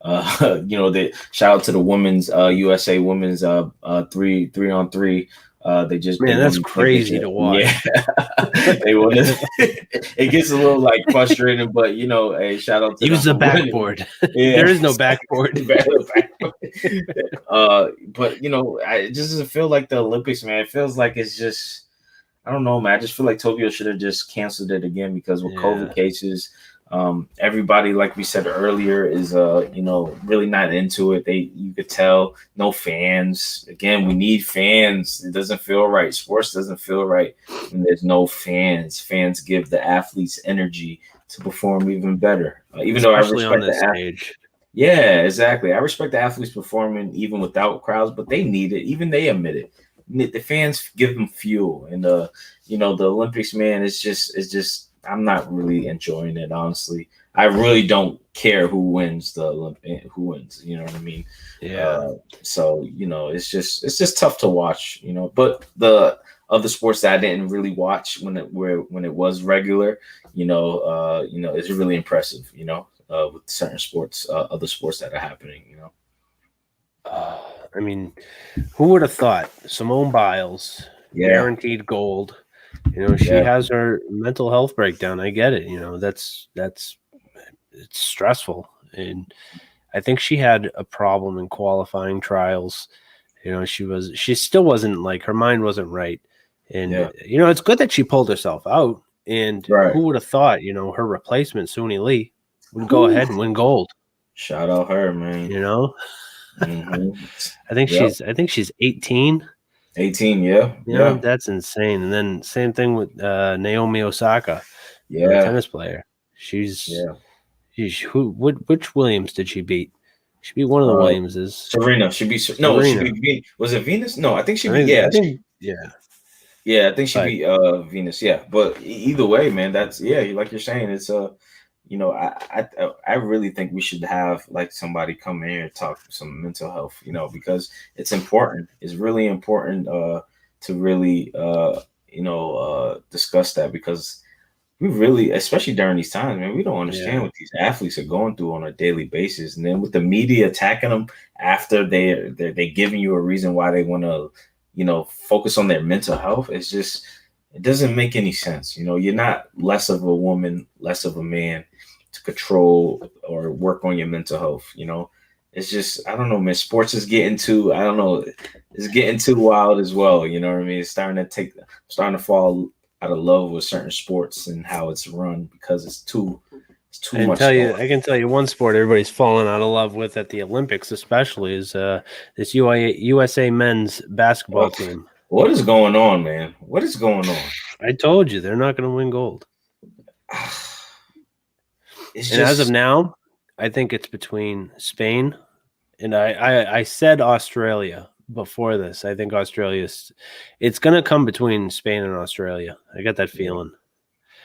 The shout out to the women's USA women's 3-on-3. They just that's crazy to watch. Yeah, it gets a little like frustrating, but hey, shout out to use the backboard. Yeah. There is no backboard. But it just doesn't feel like the Olympics, man. It feels like it's just, I don't know, man. I just feel like Tokyo should have just canceled it again because with COVID cases. Everybody, like we said earlier, is really not into it. You could tell no fans. Again, we need fans. It doesn't feel right. Sports doesn't feel right when there's no fans. Fans give the athletes energy to perform even better. Even though I respect the athletes. Yeah, exactly. I respect the athletes performing even without crowds, but they need it. Even they admit it. The fans give them fuel, and the Olympics, man, it's just. I'm not really enjoying it, honestly. I really don't care who wins who wins. You know what I mean? Yeah. So it's just tough to watch. But the other sports that I didn't really watch when it was regular, it's really impressive. With certain sports, other sports that are happening. I mean, who would have thought Simone Biles guaranteed gold? She has her mental health breakdown. I get it. It's stressful. And I think she had a problem in qualifying trials. She still wasn't like, her mind wasn't right. And, it's good that she pulled herself out. And who would have thought, her replacement, Suni Lee, would go ahead and win gold. Shout out her, man. Mm-hmm. I think she's 18. 18, yeah. That's insane. And then same thing with Naomi Osaka, the tennis player. Which Williams did she beat? She beat one of the Williamses. Serena. Was it Venus? No, I think she beat. I think she beat Venus. Yeah, but either way, man, that's like you're saying, it's I really think we should have like somebody come in here and talk some mental health, because it's important. It's really important to really discuss that, because we really, especially during these times, man, we don't understand what these athletes are going through on a daily basis. And then with the media attacking them after they're giving you a reason why they want to, focus on their mental health, it doesn't make any sense. You're not less of a woman, less of a man to control or work on your mental health. It's just, I don't know, man. Sports is getting too, I don't know, it's getting too wild as well. You know what I mean? It's starting to fall out of love with certain sports and how it's run, because it's too much. I can tell you one sport everybody's falling out of love with at the Olympics, especially, is this USA men's basketball team. What is going on, man? What is going on? I told you they're not going to win gold. As of now, I think it's between Spain and I said Australia before this. I think it's going to come between Spain and Australia. I got that feeling.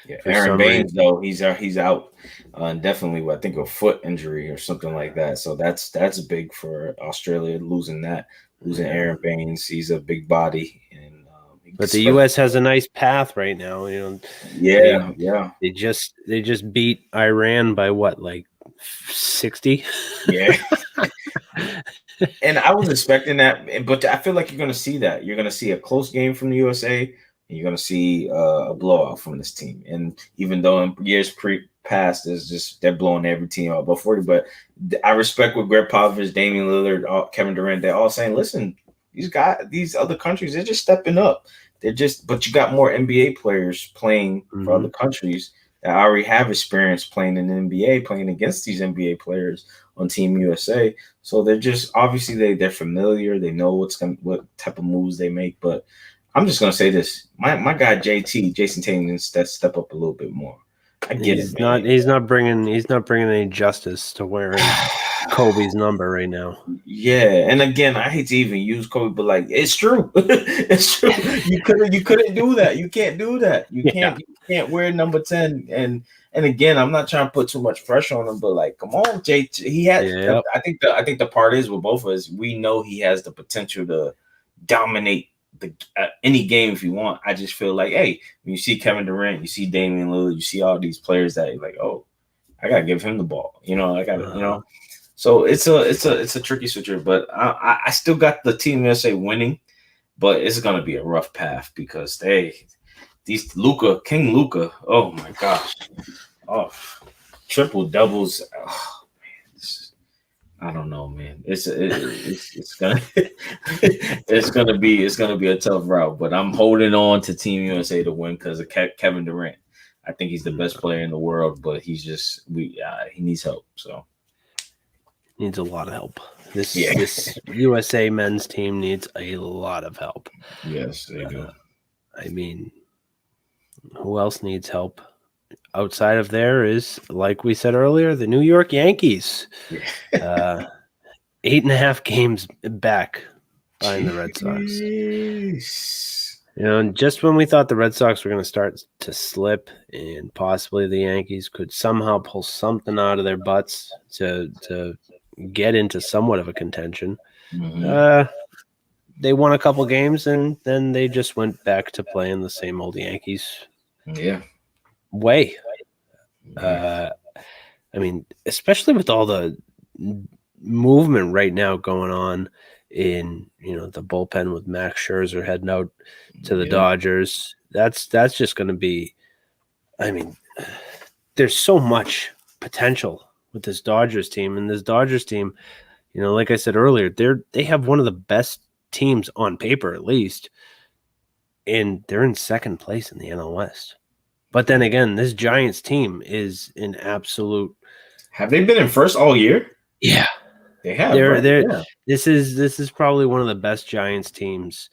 Yeah, Aaron Baines, though, he's out indefinitely. I think a foot injury or something like that. So that's big for Australia, losing Aaron Baines. He's a big body, and but the U.S. has a nice path right now. They just beat Iran by what, like 60? Yeah. And I was expecting that, but I feel like you're going to see that. You're going to see a close game from the USA. and you're going to see a blowout from this team. And even though in years past, it's just they're blowing every team out by 40. But I respect what Greg Popovich, Damian Lillard, Kevin Durant, they're all saying, listen, these other countries, they're just stepping up. But you got more NBA players playing for other countries that already have experience playing in the NBA, playing against these NBA players on Team USA. So they're just obviously they're familiar. They know what type of moves they make. But I'm just gonna say this: my guy Jason Tatum needs to step up a little bit more. I get it. He's not bringing any justice to wearing Kobe's number right now. Yeah, and again, I hate to even use Kobe, but like it's true. It's true. You couldn't do that. You can't do that. You can't wear number 10. And again, I'm not trying to put too much pressure on him, but like, come on, Jay. He had. Yep. I think the part is with both of us, we know he has the potential to dominate any game if you want. I just feel like, hey, when you see Kevin Durant, you see Damian Lillard, you see all these players that you're like, oh, I gotta give him the ball. I gotta, So it's a tricky switcher, but I still got the Team USA winning, but it's gonna be a rough path because King Luka, oh my gosh, triple doubles. Oh, man, I don't know, man. It's gonna be a tough route, but I'm holding on to Team USA to win because of Kevin Durant. I think he's the best player in the world, but he needs help. So needs a lot of help. This USA men's team needs a lot of help. Yes, they do. I mean, who else needs help? Outside of there is, like we said earlier, the New York Yankees. 8.5 games back behind the Red Sox. And just when we thought the Red Sox were going to start to slip and possibly the Yankees could somehow pull something out of their butts to get into somewhat of a contention, they won a couple games and then they just went back to playing the same old Yankees way. I mean, especially with all the movement right now going on in the bullpen with Max Scherzer heading out to the Dodgers. That's just going to be. I mean, there's so much potential with this Dodgers team, and this Dodgers team, like I said earlier, they have one of the best teams on paper, at least, and they're in second place in the NL West. But then again, this Giants team is an absolute. Have they been in first all year? Yeah, they have. This is probably one of the best Giants teams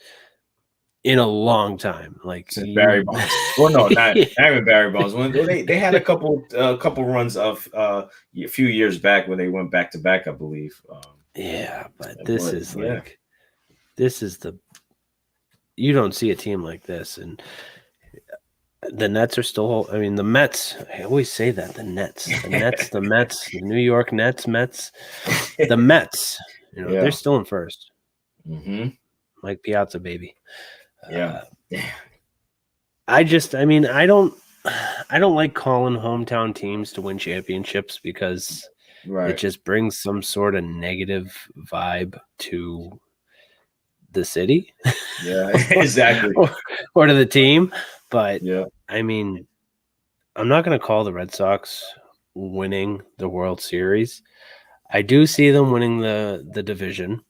in a long time. Like since Barry Bonds. Well, no, not even Barry Bonds. When they had a couple runs of a few years back when they went back to back, I believe. But this is the. You don't see a team like this, and. The Nets are still. I mean, the Mets. I always say that the Nets, the Mets, the New York Nets, the Mets. They're still in first. Mm-hmm. Mike Piazza, baby. Yeah. I don't like calling hometown teams to win championships because it just brings some sort of negative vibe to the city. Yeah, exactly. or to the team. But, I mean, I'm not going to call the Red Sox winning the World Series. I do see them winning the division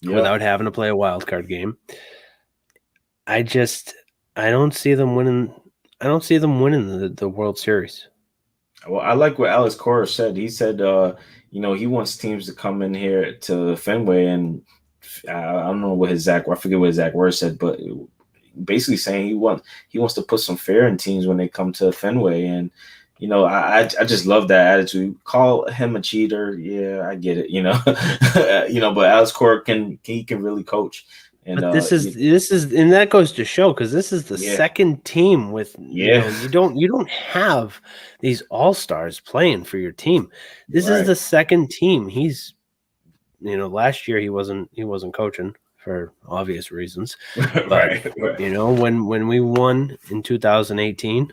without having to play a wild card game. I don't see them winning. I don't see them winning the World Series. Well, I like what Alex Cora said. He said, he wants teams to come in here to Fenway, and I don't know what I forget what his exact words said, but basically saying he wants to put some fear in teams when they come to Fenway. And I just love that attitude. Call him a cheater, I get it, but Alex Cora can really coach. And but this is and that goes to show, because this is the second team with you don't have these all-stars playing for your team. This is the second team. He's last year he wasn't coaching for obvious reasons. But when we won in 2018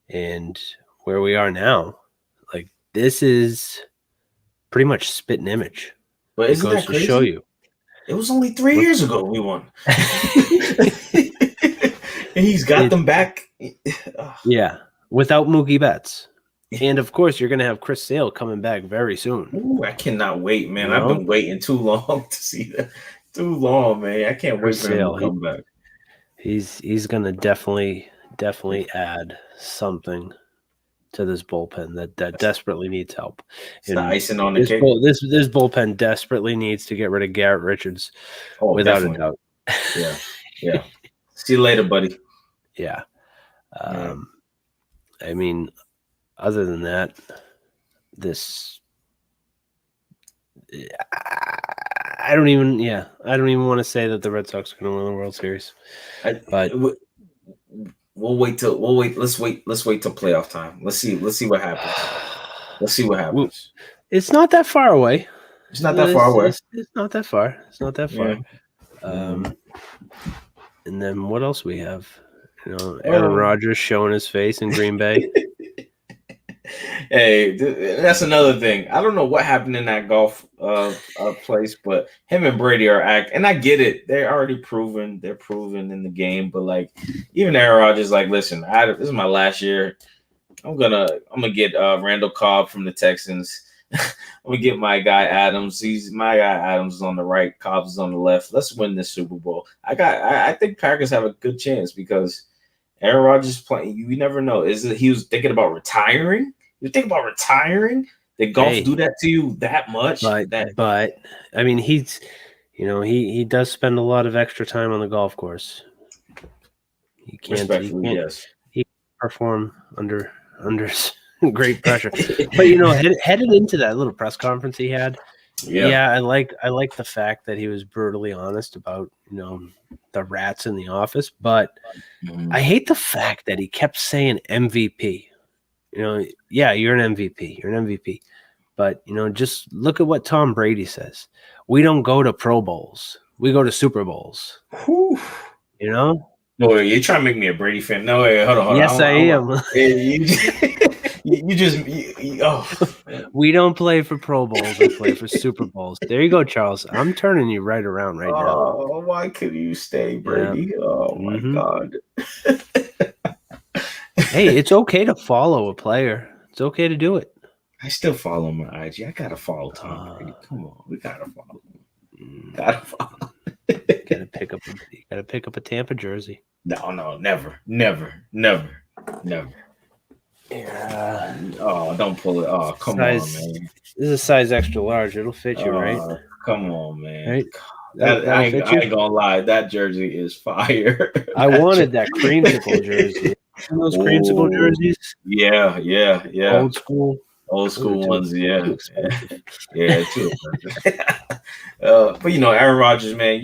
and where we are now, like, this is pretty much spit and image. But isn't that crazy? To show you. It was only 3 years ago we won. He's got them back. Yeah, without Mookie Betts. And, of course, you're going to have Chris Sale coming back very soon. Ooh, I cannot wait, man. I've been waiting too long to see that. Too long, man. I can't wait for him to come back. He's going to definitely add something to this bullpen that desperately needs help. It's the icing on the cake. This bullpen desperately needs to get rid of Garrett Richards, without a doubt. Yeah. See you later, buddy. Yeah. I mean, other than that, I don't even want to say that the Red Sox are going to win the World Series. But we'll wait. Let's wait till playoff time. Let's see what happens. It's not that far away. It's not that far away. It's not that far. It's not that far. Yeah. And then what else we have? Aaron Rodgers showing his face in Green Bay. Hey, that's another thing. I don't know what happened in that golf place, but him and Brady are and I get it. They're already proven. They're proven in the game, but like even Aaron Rodgers, like, listen, this is my last year. I'm gonna get Randall Cobb from the Texans. I'm gonna get my guy Adams. My guy Adams is on the right, Cobb's is on the left. Let's win this Super Bowl. I think Packers have a good chance because Aaron Rodgers playing. You never know. He was thinking about retiring? You think about retiring? Did golf do that to you that much? But I mean, he does spend a lot of extra time on the golf course. He can't perform under great pressure. But headed into that little press conference he had, I like the fact that he was brutally honest about the rats in the office. But I hate the fact that he kept saying MVP. You're an MVP. You're an MVP. But, just look at what Tom Brady says. We don't go to Pro Bowls. We go to Super Bowls. Whew. No, you're trying to make me a Brady fan. No, wait, hold on. Yes, I am. We don't play for Pro Bowls. We play for Super Bowls. There you go, Charles. I'm turning you right around right now. Oh, why could you stay, Brady? Yeah. Oh, my God. Hey, it's okay to follow a player. It's okay to do it. I still follow my IG. I gotta follow Tom Brady. Come on, we gotta follow him. Gotta pick up a Tampa jersey. No, never. Yeah. Oh, don't pull it. Oh, come on, man. This is a size extra large. It'll fit you, right? Come on, man. Right? I ain't gonna lie. That jersey is fire. I wanted that creamsicle jersey. Those creamsicle jerseys. Yeah. Old school ones, yeah, too. But Aaron Rodgers, man,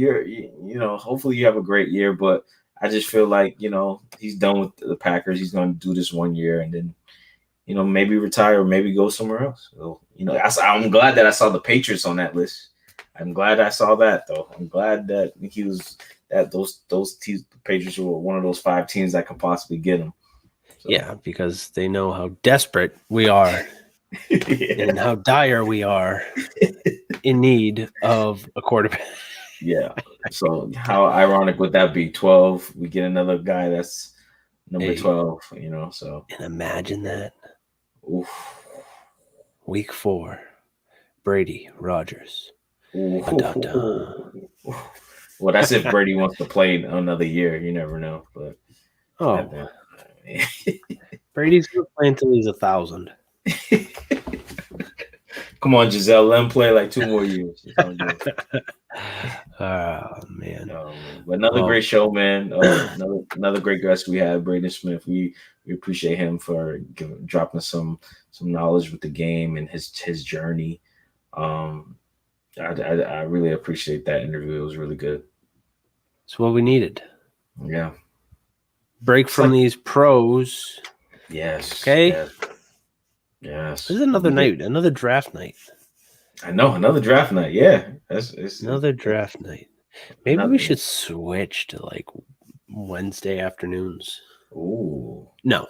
hopefully you have a great year. But I just feel like he's done with the Packers. He's going to do this 1 year and then maybe retire or maybe go somewhere else. So I'm glad that I saw the Patriots on that list. I'm glad I saw that though. I'm glad that those Patriots were one of those 5 teams that could possibly get him. So. Yeah, because they know how desperate we are. And how dire we are in need of a quarterback. Yeah. So how ironic would that be? 12. We get another guy that's number 12. So and imagine that. Oof. Week 4, Brady Rodgers. Well, that's if Brady wants to play another year. You never know. But Brady's gonna play until he's 1,000. Come on, Giselle, let him play like 2 more years. Oh man! But another great show, man. Another great guest we had, Braden Smith. We appreciate him for dropping some knowledge with the game and his journey. I really appreciate that interview. It was really good. It's what we needed. Yeah. Break from these pros. Yes. Okay. Yes. This is another night, another draft night. I know, another draft night. Yeah. It's another draft night. Maybe we should switch to like Wednesday afternoons. Ooh. No.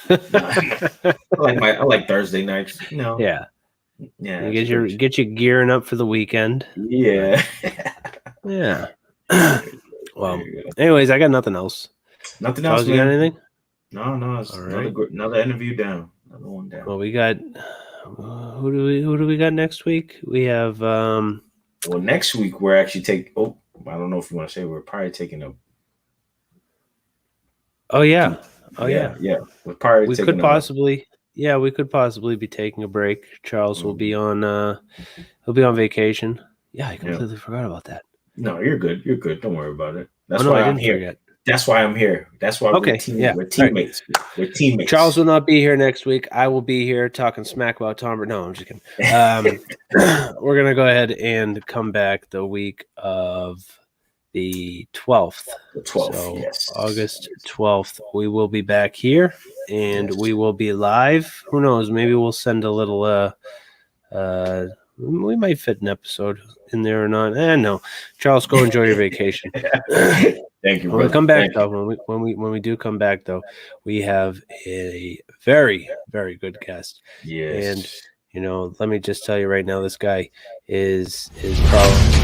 I like Thursday nights. No. Yeah. Yeah. Get you gearing up for the weekend. Yeah. Yeah. Well, anyways, I got nothing else. Nothing Charles, else, you got man. anything? No. It's All right. another interview down. Another one down. Well, we got who do we got next week? We have Well, next week we're actually taking. Oh, I don't know if you want to say we're probably taking a. Oh yeah. Yeah. We're probably We taking could possibly. Yeah, we could possibly be taking a break. Charles will be on. He'll be on vacation. Yeah, I completely forgot about that. No, you're good. You're good. Don't worry about it. That's Oh, no, why I I'm didn't here. forget. That's why I'm here. That's why Okay, we're teammates. We're teammates. Charles will not be here next week. I will be here talking smack about Tom. No, I'm just kidding. We're gonna go ahead and come back the week of the 12th. The 12th, so yes. August 12th. We will be back here, and we will be live. Who knows? Maybe we'll send a little. We might fit an episode in there or not. No, Charles, go enjoy your vacation. Thank you. When we come back, though, when we do come back, though, we have a very, very good guest. Yes. And let me just tell you right now, this guy is probably